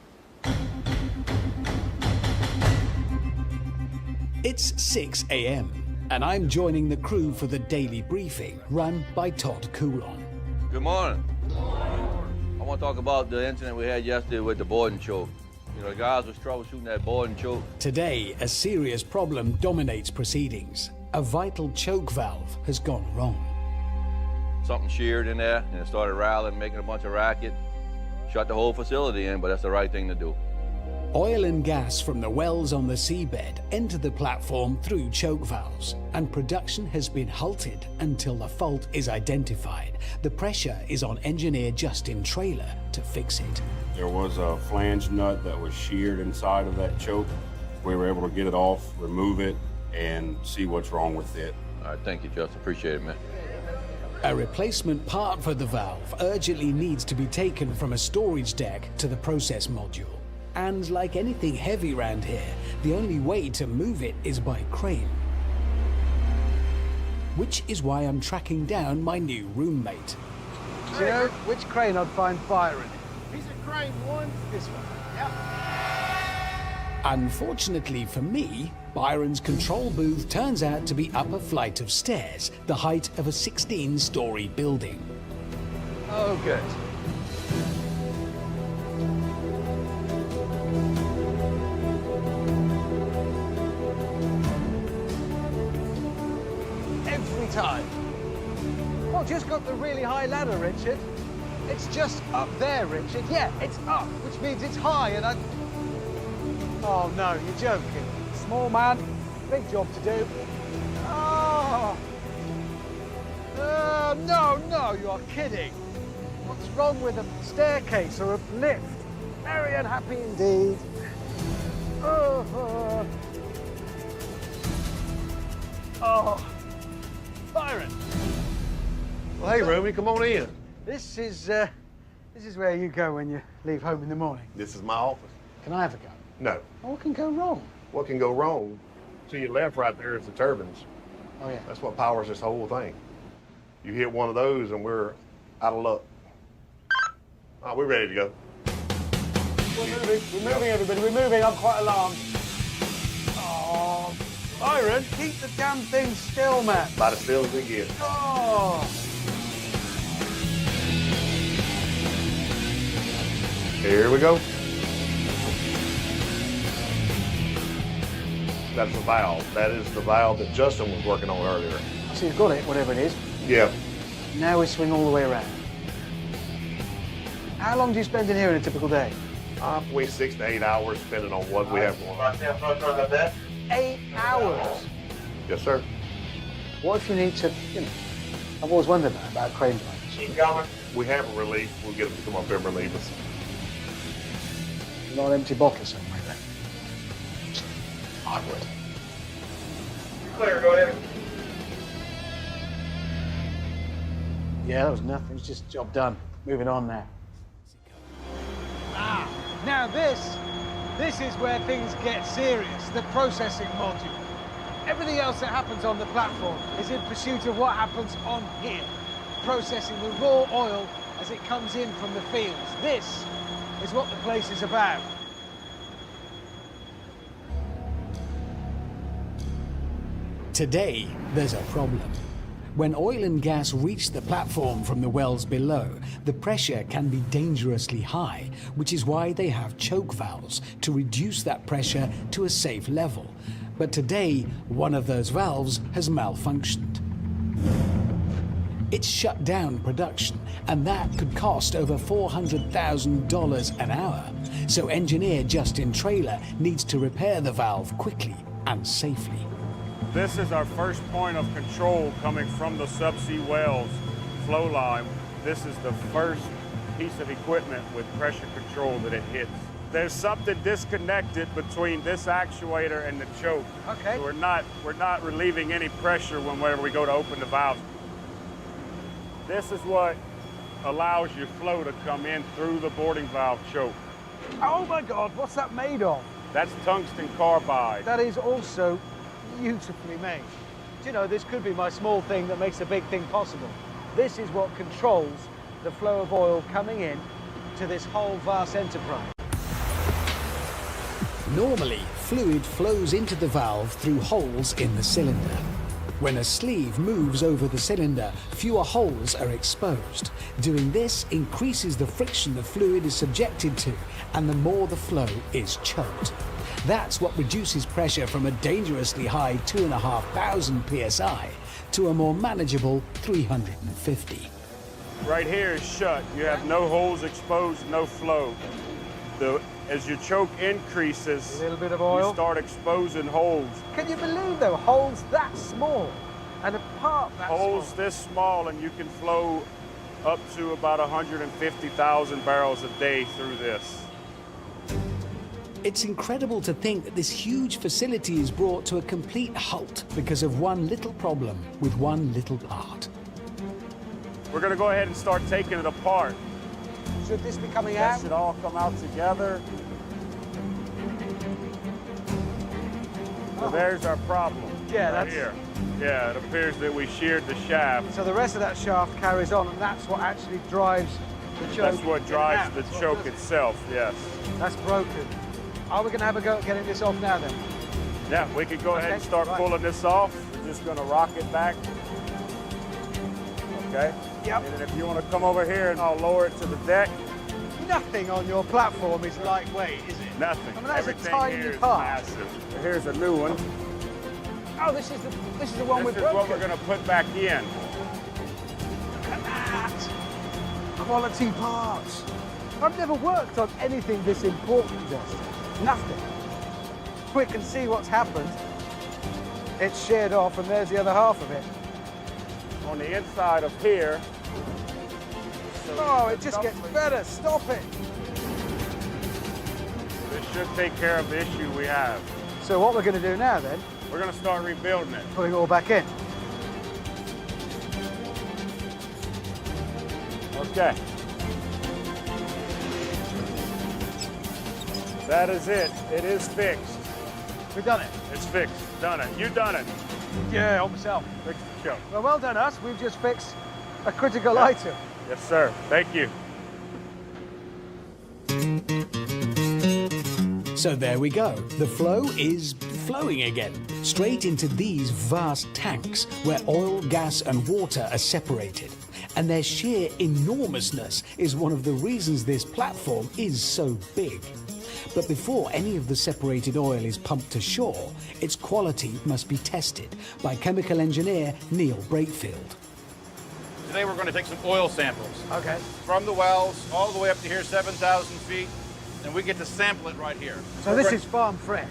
It's 6 a.m. and I'm joining the crew for the daily briefing run by Todd Coulon. Good morning. I want to talk about the incident we had yesterday with the boarding choke. You know, the guys was troubleshooting that board and choke. Today, a serious problem dominates proceedings. A vital choke valve has gone wrong. Something sheared in there, and it started rattling, making a bunch of racket. Shut the whole facility in, but that's the right thing to do. Oil and gas from the wells on the seabed enter the platform through choke valves, and production has been halted until the fault is identified. The pressure is on engineer Justin Traylor to fix it. There was a flange nut that was sheared inside of that choke. We were able to get it off, remove it, and see what's wrong with it. All right, thank you, Justin. Appreciate it, man. A replacement part for the valve urgently needs to be taken from a storage deck to the process module. And like anything heavy around here, the only way to move it is by crane. Which is why I'm tracking down my new roommate. Do you know which crane I'd find Byron? Piece of crane one. This one. Yep. Unfortunately for me, Byron's control booth turns out to be up a flight of stairs, the height of a 16-story building. Oh, good. Every time. Well, just got the really high ladder, Richard. It's just up there, Richard. Yeah, it's up, which means it's high, and I... Oh, no, you're joking. Small man, big job to do. Oh! No, you're kidding. What's wrong with a staircase or a lift? Very unhappy indeed. Oh. Byron. Well, hey, Romy, come on in. This is where you go when you leave home in the morning. This is my office. Can I have a go? No. What can go wrong? What can go wrong? To your left right there is the turbines. Oh, yeah. That's what powers this whole thing. You hit one of those and we're out of luck. All right, we're ready to go. We're moving, everybody. We're moving. I'm quite alarmed. Oh, Byron, keep the damn thing still, man. About as still as it gets. Oh. Here we go. That's the valve. That is the valve that Justin was working on earlier. So you've got it, whatever it is. Yeah. Now we swing all the way around. How long do you spend in here in a typical day? Probably 6 to 8 hours, depending on what we have going on. 8 hours? Yes, sir. What if you need to, I've always wondered about crane drivers. We have a relief. We'll get them to come up here and relieve us. Not an empty bottle somewhere then. Onward. Clear, go ahead. Yeah, that was nothing. It was just job done. Moving on now. Ah, now this is where things get serious. The processing module. Everything else that happens on the platform is in pursuit of what happens on here. Processing the raw oil as it comes in from the fields. This is what the place is about. Today, there's a problem. When oil and gas reach the platform from the wells below, the pressure can be dangerously high, which is why they have choke valves to reduce that pressure to a safe level. But today, one of those valves has malfunctioned. It's shut down production, and that could cost over $400,000 an hour. So engineer Justin Traylor needs to repair the valve quickly and safely. This is our first point of control coming from the subsea wells flow line. This is the first piece of equipment with pressure control that it hits. There's something disconnected between this actuator and the choke. Okay. So we're not relieving any pressure whenever we go to open the valve. This is what allows your flow to come in through the boarding valve choke. Oh my God, what's that made of? That's tungsten carbide. That is also beautifully made. Do you know, this could be my small thing that makes a big thing possible. This is what controls the flow of oil coming in to this whole vast enterprise. Normally, fluid flows into the valve through holes in the cylinder. When a sleeve moves over the cylinder, fewer holes are exposed. Doing this increases the friction the fluid is subjected to, and the more the flow is choked. That's what reduces pressure from a dangerously high 2,500 psi to a more manageable 350. Right here is shut. You have no holes exposed, no flow. As your choke increases, a little bit of oil, you start exposing holes. Can you believe, though, holes that small and a part that Holes small? this small, and you can flow up to about 150,000 barrels a day through this. It's incredible to think that this huge facility is brought to a complete halt because of one little problem with one little part. We're going to go ahead and start taking it apart. Should this be coming That out? should all come out together. So there's our problem. Yeah, right that's here. Yeah, it appears that we sheared the shaft. So the rest of that shaft carries on, and that's what actually drives the choke. That's what drives the choke itself, yes. That's broken. Are we going to have a go at getting this off now, then? Yeah, we could go ahead and start pulling this off. We're just going to rock it back. Okay? Yep. And then if you want to come over here, and I'll lower it to the deck. Nothing on your platform is lightweight, is it? Nothing. I mean, that's Everything a tiny here is part. massive. So here's a new one. Oh, this is the one This we've is broken. what we're going to put back in. Look at that. Quality parts. I've never worked on anything this important, Justin. Nothing. Quick and see what's happened. It's sheared off, and there's the other half of it. On the inside of here. Oh, it just gets better. Stop it. This should take care of the issue we have. So what we're going to do now, then? We're going to start rebuilding it. Putting it all back in. Okay. That is it. It is fixed. We've done it. It's fixed. Done it. You done it. Yeah, on myself. Fix the choke. Well done, us. We've just fixed a critical item. Yes, sir. Thank you. So there we go. The flow is flowing again, straight into these vast tanks where oil, gas and water are separated. And their sheer enormousness is one of the reasons this platform is so big. But before any of the separated oil is pumped to shore, its quality must be tested by chemical engineer Neil Brakefield. Today we're going to take some oil samples. Okay. From the wells all the way up to here, 7,000 feet, and we get to sample it right here. So this is farm fresh.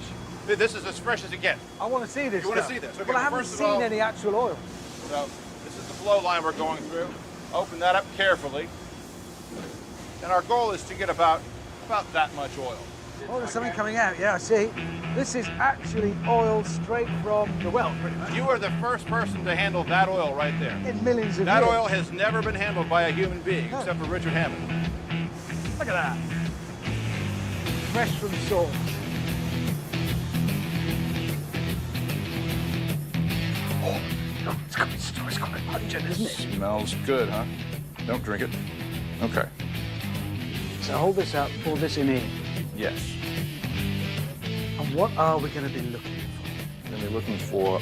This is as fresh as it gets. I want to see this. You want to stuff. see this? Okay, Well, I haven't first of seen all, any actual oil. So this is the flow line we're going through. Open that up carefully. And our goal is to get about that much oil. Oh, there's something coming out. Yeah, I see. This is actually oil straight from the well, pretty much. You are the first person to handle that oil right there. In millions of That years. oil has never been handled by a human being, except for Richard Hammond. Look at that. Fresh from source. Oh, it's got a pungent, isn't it? Smells good, huh? Don't drink it. Okay. So hold this out, pour this in here. Yes. And what are we going to be looking for? We're going to be looking for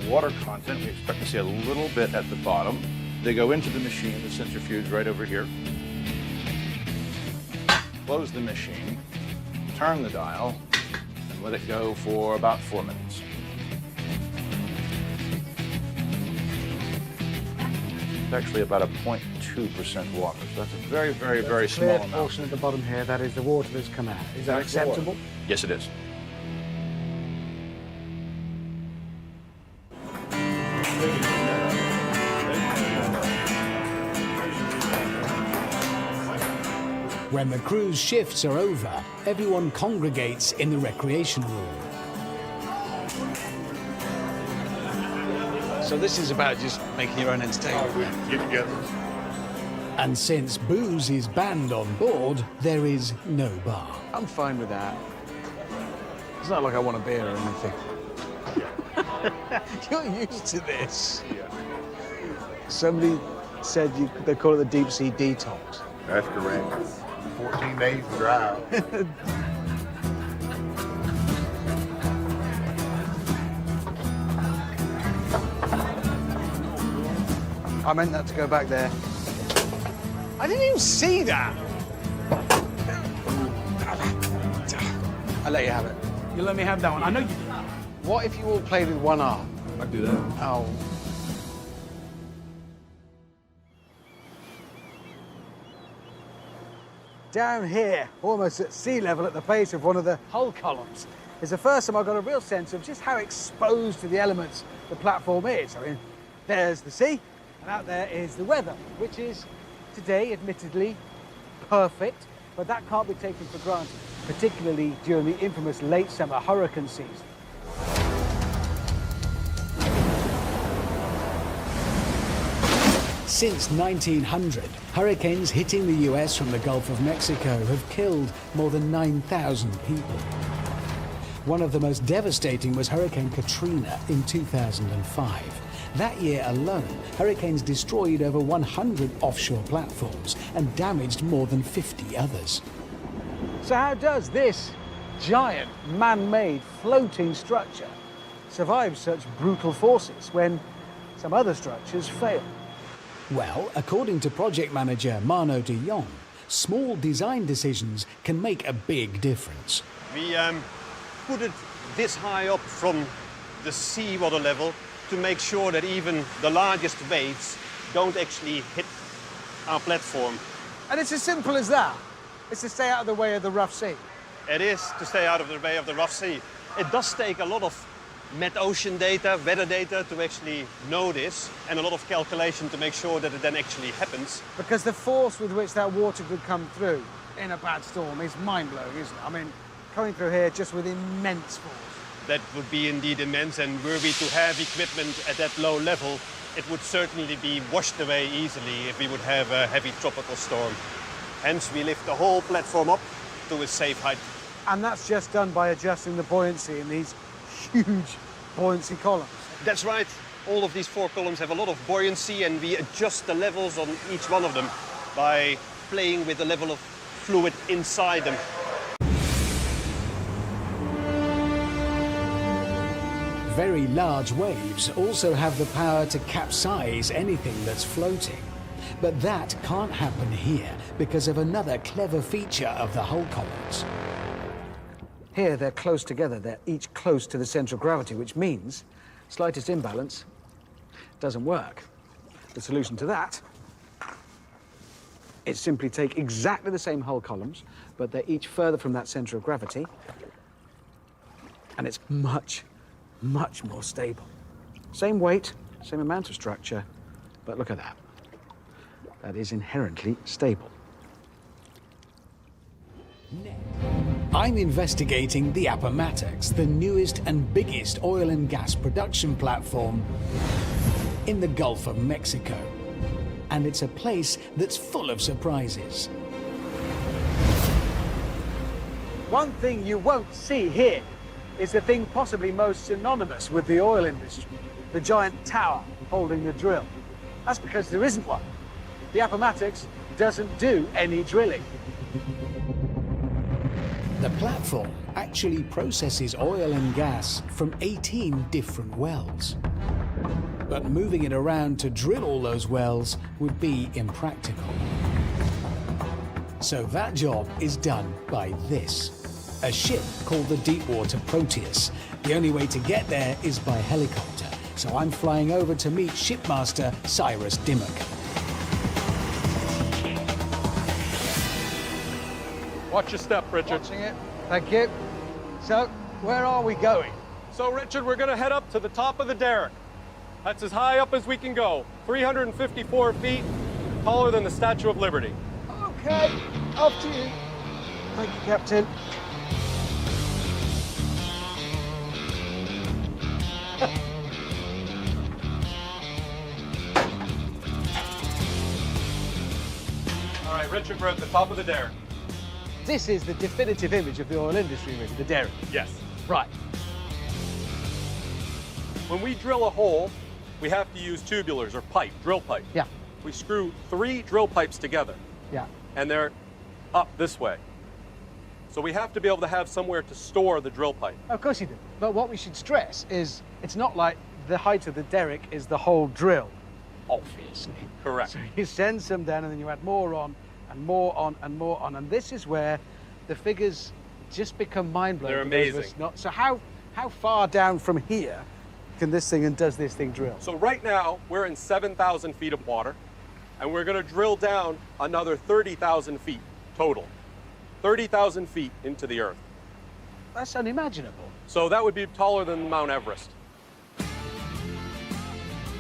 water content. We expect to see a little bit at the bottom. They go into the machine, the centrifuge right over here. Close the machine, turn the dial, and let it go for about 4 minutes. It's actually about a 0.2% water. So that's a very, very, very small Clear amount. portion at the bottom here, that is the water that's come out. Is that That's the water. acceptable? Yes, it is. When the cruise shifts are over, everyone congregates in the recreation room. So this is about just making your own entertainment. Get together. And since booze is banned on board, there is no bar. I'm fine with that. It's not like I want a beer or anything. You're used to this. Somebody said they call it the deep sea detox. That's correct. 14 days to drive. I meant that to go back there. I didn't even see that. I'll let you have it. You let me have that one. I know you. What if you all played with one arm? I'd do that. Oh. Down here, almost at sea level at the base of one of the hull columns, is the first time I got a real sense of just how exposed to the elements the platform is. I mean, there's the sea, and out there is the weather, which is today, admittedly, perfect, but that can't be taken for granted, particularly during the infamous late summer hurricane season. Since 1900, hurricanes hitting the US from the Gulf of Mexico have killed more than 9,000 people. One of the most devastating was Hurricane Katrina in 2005. That year alone, hurricanes destroyed over 100 offshore platforms and damaged more than 50 others. So how does this giant man-made floating structure survive such brutal forces when some other structures fail? Well, according to project manager Mano de Jong, small design decisions can make a big difference. We put it this high up from the seawater level to make sure that even the largest waves don't actually hit our platform. And it's as simple as that. It's to stay out of the way of the rough sea. It is to stay out of the way of the rough sea. It does take a lot of met-ocean data, weather data to actually know this, and a lot of calculation to make sure that it then actually happens. Because the force with which that water could come through in a bad storm is mind-blowing, isn't it? I mean, coming through here just with immense force. That would be indeed immense, and were we to have equipment at that low level, it would certainly be washed away easily if we would have a heavy tropical storm. Hence, we lift the whole platform up to a safe height. And that's just done by adjusting the buoyancy in these huge buoyancy columns. That's right. All of these 4 columns have a lot of buoyancy, and we adjust the levels on each one of them by playing with the level of fluid inside them. Very large waves also have the power to capsize anything that's floating. But that can't happen here because of another clever feature of the hull columns. Here, they're close together. They're each close to the centre of gravity, which means slightest imbalance doesn't work. The solution to that is simply take exactly the same hull columns, but they're each further from that centre of gravity, and it's much, much more stable. Same weight, same amount of structure, but look at that. That is inherently stable. I'm investigating the Appomattox, the newest and biggest oil and gas production platform in the Gulf of Mexico. And it's a place that's full of surprises. One thing you won't see here is the thing possibly most synonymous with the oil industry, the giant tower holding the drill. That's because there isn't one. The Appomattox doesn't do any drilling. The platform actually processes oil and gas from 18 different wells. But moving it around to drill all those wells would be impractical. So that job is done by this, a ship called the Deepwater Proteus. The only way to get there is by helicopter, so I'm flying over to meet shipmaster Cyrus Dimmock. Watch your step, Richard. Watching it. Thank you. So, where are we going? So, Richard, we're going to head up to the top of the derrick. That's as high up as we can go. 354 feet, taller than the Statue of Liberty. Okay, up to you. Thank you, Captain. All right, Richard, we're at the top of the derrick. This is the definitive image of the oil industry, really, the derrick. Yes. Right. When we drill a hole, we have to use tubulars or pipe, drill pipe. Yeah. We screw 3 drill pipes together. Yeah. And they're up this way. So we have to be able to have somewhere to store the drill pipe. Of course you do. But what we should stress is it's not like the height of the derrick is the whole drill. obviously. Correct. So you send some down and then you add more on and more on and more on. And this is where the figures just become mind-blowing. They're for those of us amazing. So how far down from here can this thing and does this thing drill? So right now, we're in 7,000 feet of water, and we're gonna drill down another 30,000 feet total. 30,000 feet into the earth. That's unimaginable. So that would be taller than Mount Everest.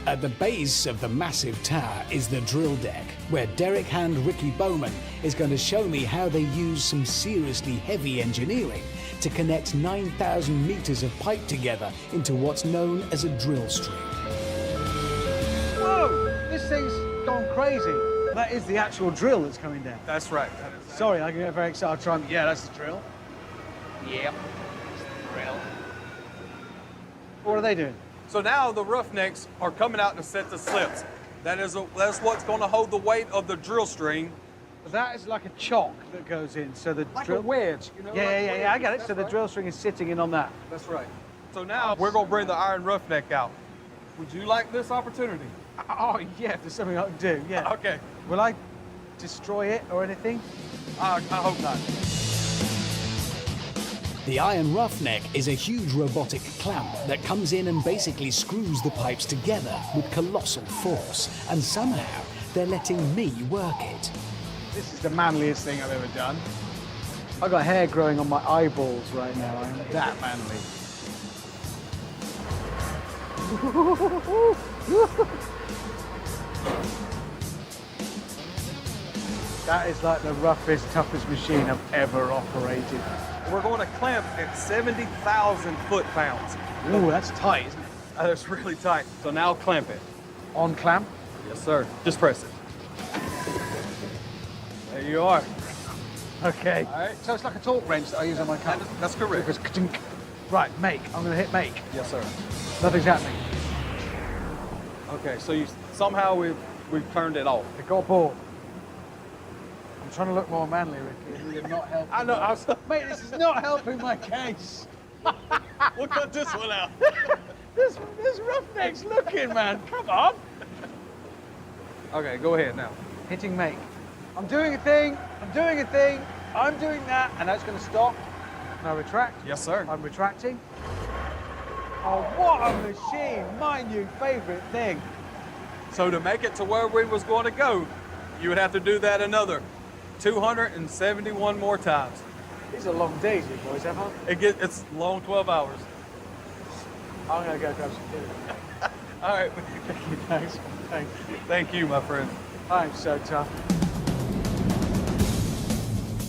At the base of the massive tower is the drill deck, where Derek hand Ricky Bowman is going to show me how they use some seriously heavy engineering to connect 9,000 meters of pipe together into what's known as a drill string. Whoa! This thing's gone crazy. That is the actual drill that's coming down. That's right. Sorry, I get very excited. I'll try and... Yeah, that's the drill. Yep. That's the drill. What are they doing? So now the roughnecks are coming out in a set of slips. That's what's going to hold the weight of the drill string. That is like a chock that goes in, so the Like drill... a wedge, you know? Yeah, I get it. That's So the right. drill string is sitting in on that. That's right. So now we're going to bring the iron roughneck out. Would you like this opportunity? Oh, yeah, if there's something I can do, yeah. Okay. Will I destroy it or anything? I hope not. The iron roughneck is a huge robotic clamp that comes in and basically screws the pipes together with colossal force. And somehow, they're letting me work it. This is the manliest thing I've ever done. I've got hair growing on my eyeballs right now. I'm that manly. That is like the roughest, toughest machine I've ever operated. We're going to clamp at 70,000 foot-pounds. Ooh, that's tight, isn't it? That's really tight. So now clamp it. On clamp? Yes, sir. Just press it. There you are. Okay. All right. So it's like a torque wrench that I use on my car. That's correct. It goes ka-tink. Right, make. I'm going to hit make. Yes, sir. Nothing's happening. Okay, so somehow we've turned it off. It got bored. I'm trying to look more manly, Ricky. You're not helping. I know. Mate, this is not helping my case. We'll cut this one out. this roughneck's looking, man. Come on. Okay, go ahead now. Hitting make. I'm doing a thing. I'm doing a thing. I'm doing that, and that's going to stop. Now retract. Yes, sir. I'm retracting. Oh, what a machine! My new favourite thing. So to make it to where we was going to go, you would have to do that another 271 more times. These are long days, you boys, haven't they? It's long 12 hours. I'm going to go grab some food. All right. Thanks. Thank you, my friend. I'm so tough.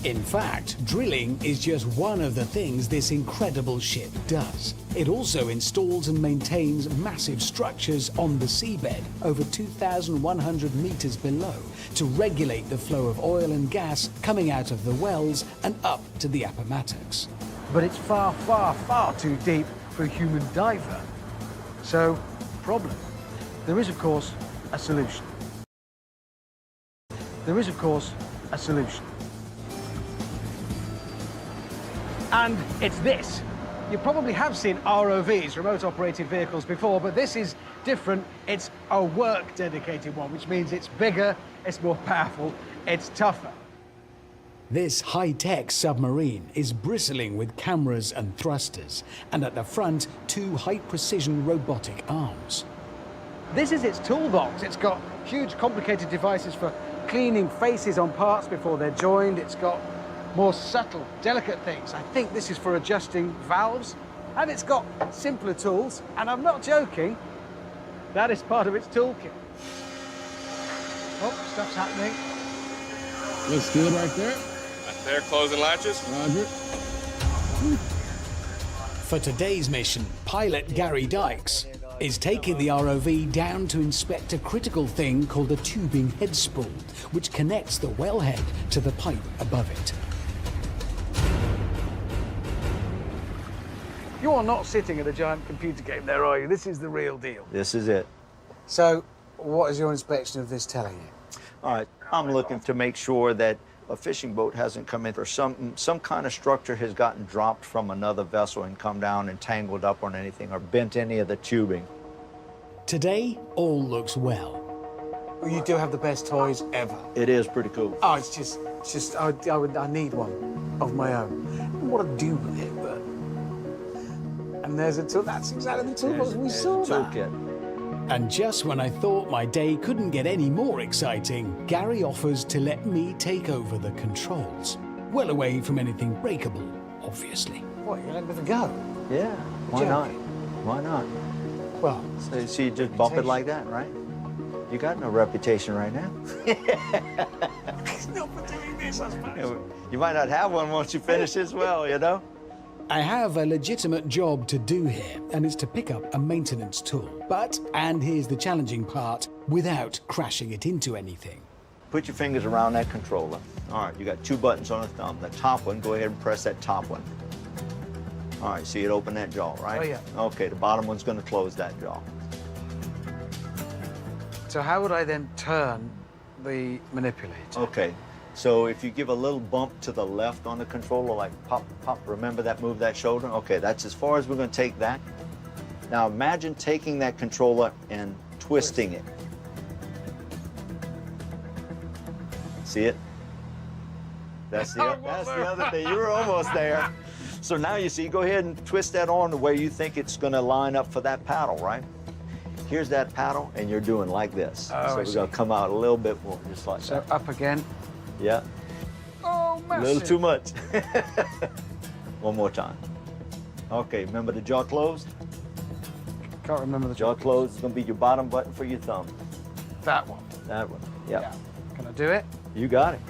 In fact, drilling is just one of the things this incredible ship does. It also installs and maintains massive structures on the seabed, over 2,100 meters below, to regulate the flow of oil and gas coming out of the wells and up to the Appomattox. But it's far, far, far too deep for a human diver. So, problem. There is, of course, a solution. There is, of course, a solution. And it's this. You probably have seen ROVs, remote operated vehicles, before, but this is different. It's a work dedicated one, which means it's bigger, it's more powerful, it's tougher. This high-tech submarine is bristling with cameras and thrusters, and at the front, 2 high-precision robotic arms. This is its toolbox. It's got huge, complicated devices for cleaning faces on parts before they're joined. It's got more subtle, delicate things. I think this is for adjusting valves. And it's got simpler tools. And I'm not joking, that is part of its toolkit. Oh, stuff's happening. Looks good right there. Right there, closing latches. Roger. For today's mission, pilot Gary Dykes is taking the ROV down to inspect a critical thing called a tubing head spool, which connects the wellhead to the pipe above it. You are not sitting at a giant computer game there, are you? This is the real deal. This is it. So, what is your inspection of this telling you? All right, I'm looking to make sure that a fishing boat hasn't come in, or some kind of structure has gotten dropped from another vessel and come down and tangled up on anything or bent any of the tubing. Today, all looks well. You do have the best toys ever. It is pretty cool. Oh, it's just, I need one of my own. I don't know what to do with it, but... And there's a tool, that's exactly the toolbox we saw that. Toolkit. And just when I thought my day couldn't get any more exciting, Gary offers to let me take over the controls. Well away from anything breakable, obviously. What, you're letting it go? Yeah, why not? Why not? Well... So you just bump it like that, right? You got no reputation right now. It's not for doing this, I suppose. You might not have one once you finish as well, you know? I have a legitimate job to do here, and it's to pick up a maintenance tool. But, and here's the challenging part, without crashing it into anything. Put your fingers around that controller. All right, you got 2 buttons on the thumb. The top one, go ahead and press that top one. All right, see it open that jaw, right? Oh, yeah. Okay, the bottom one's gonna close that jaw. So how would I then turn the manipulator? Okay, so if you give a little bump to the left on the controller, like pop, pop, remember that, move that shoulder? Okay, that's as far as we're gonna take that. Now imagine taking that controller and twisting it. See it? That's the other thing, you were almost there. So now you see, go ahead and twist that on the way you think it's gonna line up for that paddle, right? Here's that paddle, and you're doing like this. Oh, so we're gonna come out a little bit more, just like that. So up again. Yeah. Oh, A little too much. One more time. Okay, remember the jaw closed? Can't remember the jaw closed is gonna be your bottom button for your thumb. That one. That one, yeah. Yeah. Can I do it? You got it.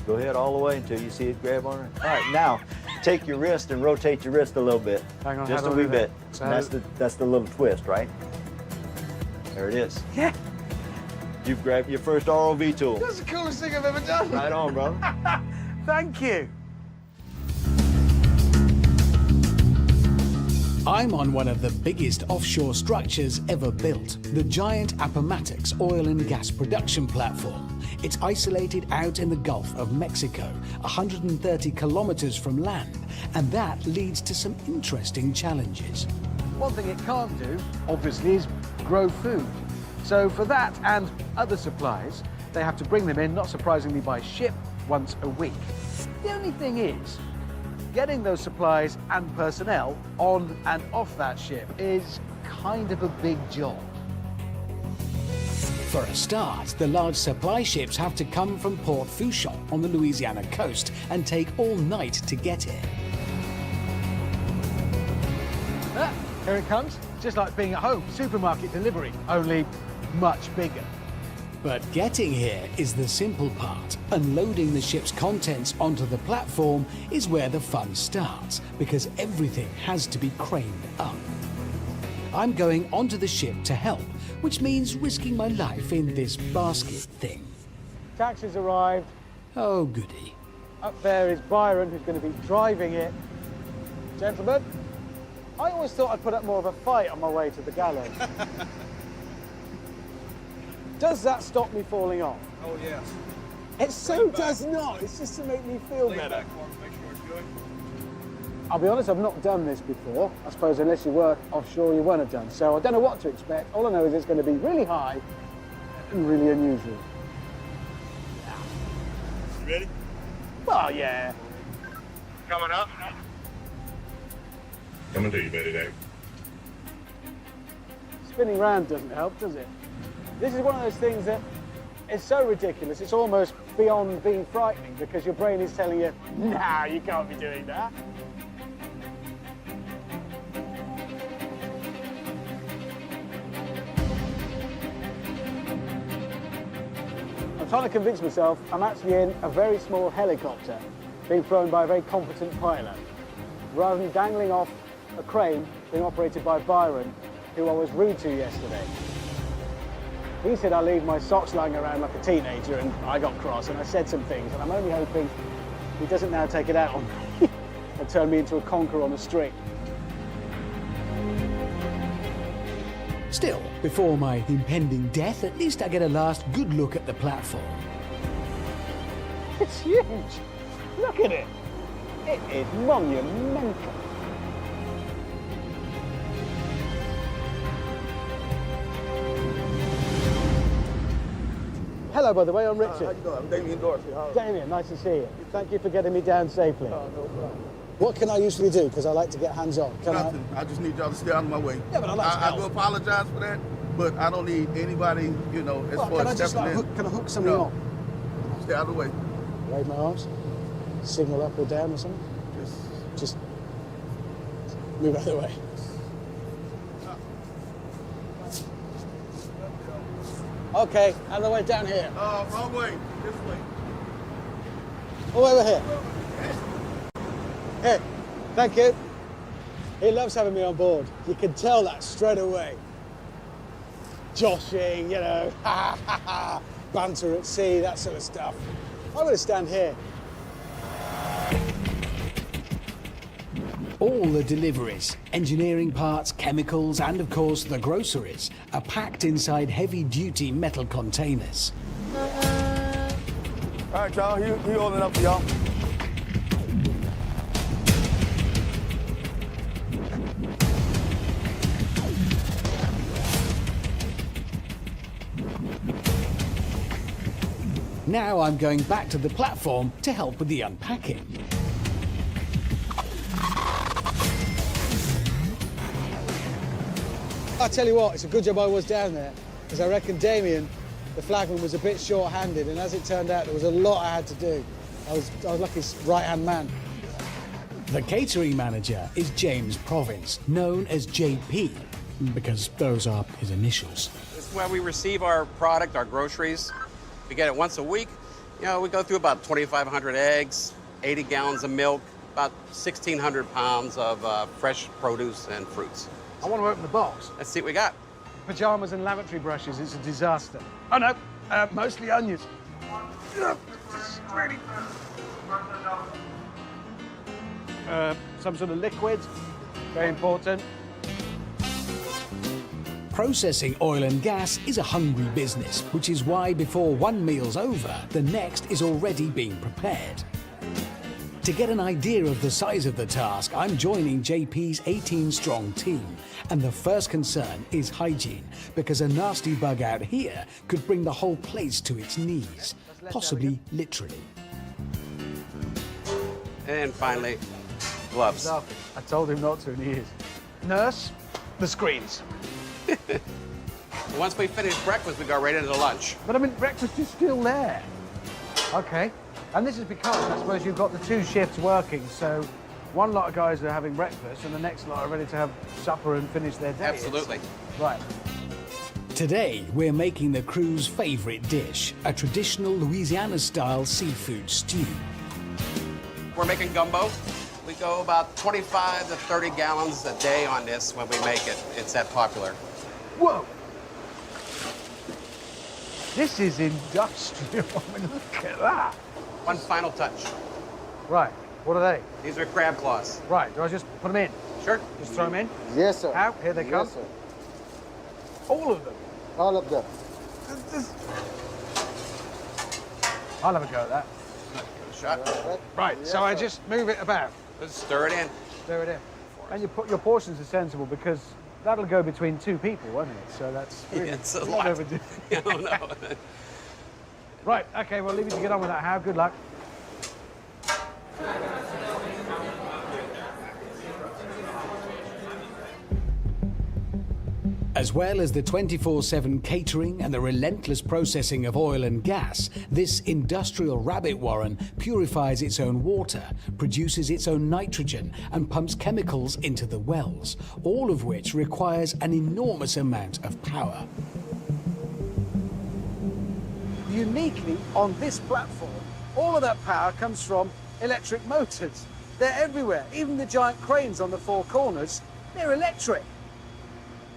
Go ahead all the way until you see it grab on it. All right, now take your wrist and rotate your wrist a little bit. Hang on, just how a do I wee do bit. that? So- That's the little twist, right? There it is. Yeah. You've grabbed your first ROV tool. That's the coolest thing I've ever done. Right on, brother. Thank you. I'm on one of the biggest offshore structures ever built, the giant Appomattox oil and gas production platform. It's isolated out in the Gulf of Mexico, 130 kilometers from land, and that leads to some interesting challenges. One thing it can't do, obviously, is grow food. So for that and other supplies, they have to bring them in, not surprisingly, by ship once a week. The only thing is, getting those supplies and personnel on and off that ship is kind of a big job. For a start, the large supply ships have to come from Port Fourchon on the Louisiana coast and take all night to get here. Ah, here it comes. Just like being at home, supermarket delivery, only much bigger. But getting here is the simple part. Unloading the ship's contents onto the platform is where the fun starts, because everything has to be craned up. I'm going onto the ship to help, which means risking my life in this basket thing. Taxi's arrived. Oh, goody. Up there is Byron, who's going to be driving it. Gentlemen, I always thought I'd put up more of a fight on my way to the gallows. Does that stop me falling off? Oh, yes. It so does not. It's just to make me feel better. Back for him, make sure it's good. I'll be honest, I've not done this before. I suppose unless you work offshore, you won't have done. So I don't know what to expect. All I know is it's going to be really high and really unusual. You ready? Well, yeah. Coming up. Coming to you, Betty Dave. Spinning round doesn't help, does it? This is one of those things that is so ridiculous, it's almost beyond being frightening because your brain is telling you, nah, you can't be doing that. I'm trying to convince myself I'm actually in a very small helicopter being flown by a very competent pilot, rather than dangling off a crane being operated by Byron, who I was rude to yesterday. He said I leave my socks lying around like a teenager, and I got cross, and I said some things, and I'm only hoping he doesn't now take it out on me and turn me into a conker on a string. Still, before my impending death, at least I get a last good look at the platform. It's huge. Look at it. It is monumental. Hello, by the way, I'm Richard. How you doing? I'm Damien Dorsey. How are you? Damien, nice to see you. Thank you for getting me down safely. No problem. What can I usually do? Because I like to get hands-on. Nothing. I just need y'all to stay out of my way. Yeah, but I'd like to help. I do apologize for that, but I don't need anity, you know, as far as stepping in. Can I hook something on? Stay out of the way. Wave my arms? Signal up or down or something? Just move out of the way. Okay, out of the way down here. Wrong way. This way. Oh, over here. Hey, thank you. He loves having me on board. You can tell that straight away. Joshing, you know, banter at sea, that sort of stuff. I'm going to stand here. All the deliveries, engineering parts, chemicals, and of course the groceries, are packed inside heavy-duty metal containers. All right, y'all, he holding up for y'all. Now I'm going back to the platform to help with the unpacking. I tell you what, it's a good job I was down there, because I reckon Damien, the flagman, was a bit short-handed, and as it turned out, there was a lot I had to do. I was like his right-hand man. The catering manager is James Province, known as JP, because those are his initials. This is where we receive our product, our groceries. We get it once a week. You know, we go through about 2,500 eggs, 80 gallons of milk, about 1,600 pounds of fresh produce and fruits. I want to open the box. Let's see what we got. Pajamas and lavatory brushes, it's a disaster. Oh no, mostly onions. Some sort of liquid, very important. Processing oil and gas is a hungry business, which is why before one meal's over, the next is already being prepared. To get an idea of the size of the task, I'm joining JP's 18-strong team. And the first concern is hygiene, because a nasty bug out here could bring the whole place to its knees, possibly literally. And finally, gloves. I told him not to, and he is. Nurse, the screens. Once we finish breakfast, we go right into lunch. But I mean, breakfast is still there. Okay. And this is because, I suppose, you've got the two shifts working, so one lot of guys are having breakfast and the next lot are ready to have supper and finish their day. Absolutely. Right. Today, we're making the crew's favorite dish, a traditional Louisiana-style seafood stew. We're making gumbo. We go about 25 to 30 gallons a day on this when we make it. It's that popular. Whoa! This is industrial. I mean, look at that. One final touch. Right. What are they? These are crab claws. Right. Do I just put them in? Sure. Just throw them in? Yes, sir. Out. Here they come. Yes, sir. All of them? All of them. I'll have a go at that. Shot. Right. Yes, so I sir. just move it about. Just stir it in. Stir it in. And your portions are sensible because that'll go between two people, won't it? So that's really Yeah, it's a not lot. overdue. I don't know. Right. Okay. Well, leave you to get on with that. How? Good luck. As well as the 24/7 catering and the relentless processing of oil and gas, this industrial rabbit warren purifies its own water, produces its own nitrogen, and pumps chemicals into the wells, all of which requires an enormous amount of power. Uniquely, on this platform, all of that power comes from electric motors. They're everywhere. Even the giant cranes on the four corners, they're electric.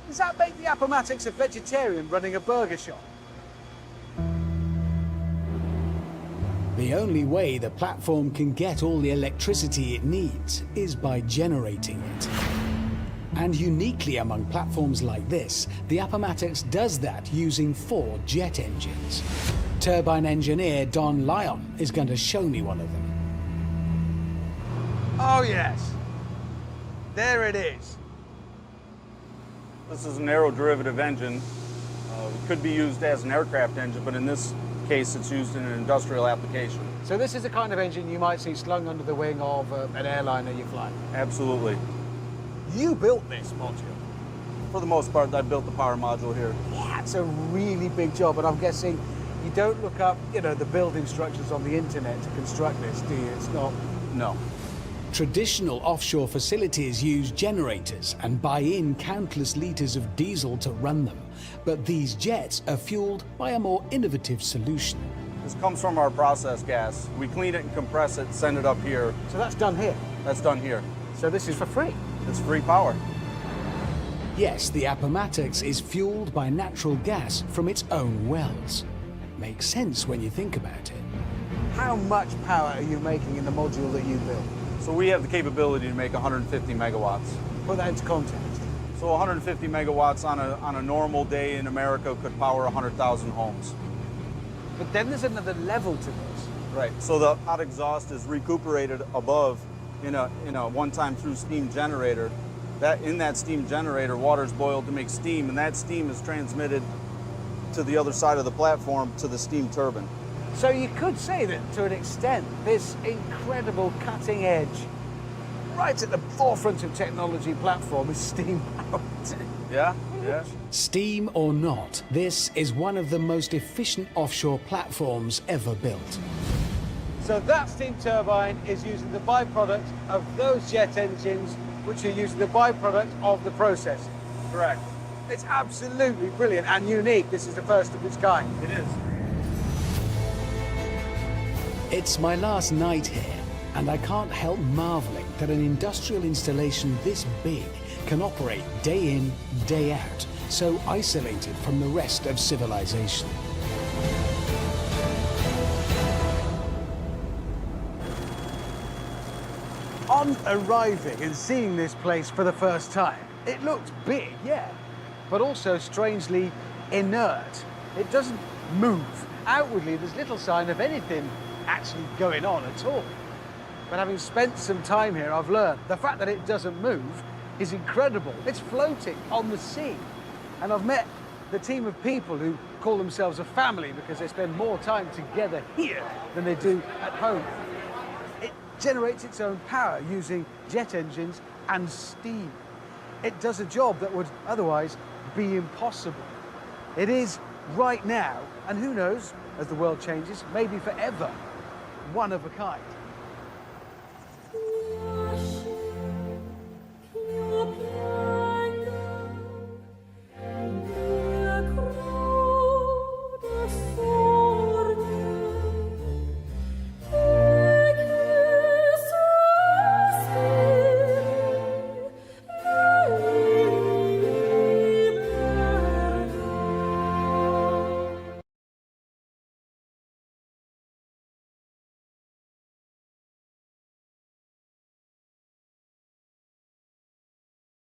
Does that make the Appomattox a vegetarian running a burger shop? The only way the platform can get all the electricity it needs is by generating it. And uniquely among platforms like this, the Appomattox does that using 4 jet engines. Turbine engineer Don Lyon is going to show me one of them. Oh, yes. There it is. This is an aeroderivative engine. It could be used as an aircraft engine, but in this case it's used in an industrial application. So this is the kind of engine you might see slung under the wing of an airliner you fly. Absolutely. You built this module. For the most part, I built the power module here. Yeah, it's a really big job, and I'm guessing you don't look up, you know, the build instructions on the internet to construct this, do you? It's not... No. Traditional offshore facilities use generators and buy in countless litres of diesel to run them. But these jets are fueled by a more innovative solution. This comes from our process gas. We clean it and compress it, send it up here. So that's done here? That's done here. So this is for free? It's free power. Yes, the Appomattox is fueled by natural gas from its own wells. Makes sense when you think about it. How much power are you making in the module that you built? So we have the capability to make 150 megawatts. Put that into context. So 150 megawatts on a normal day in America could power 100,000 homes. But then there's another level to this. Right. So the hot exhaust is recuperated above in a one-time through steam generator. In that steam generator, water is boiled to make steam, and that steam is transmitted to the other side of the platform to the steam turbine. So you could say that, to an extent, this incredible cutting edge, right at the forefront of technology platform is steam powered. Yeah, yeah. Steam or not, this is one of the most efficient offshore platforms ever built. So that steam turbine is using the byproduct of those jet engines, which are using the byproduct of the process. Correct. It's absolutely brilliant and unique. This is the first of its kind. It is. It's my last night here, and I can't help marveling that an industrial installation this big can operate day in, day out, so isolated from the rest of civilization. On arriving and seeing this place for the first time, it looked big, yeah, but also strangely inert. It doesn't move. Outwardly, there's little sign of anything actually going on at all. But having spent some time here, I've learned the fact that it doesn't move is incredible. It's floating on the sea. And I've met the team of people who call themselves a family because they spend more time together here than they do at home. It generates its own power using jet engines and steam. It does a job that would otherwise be impossible. It is right now, and who knows, as the world changes, maybe forever, one of a kind.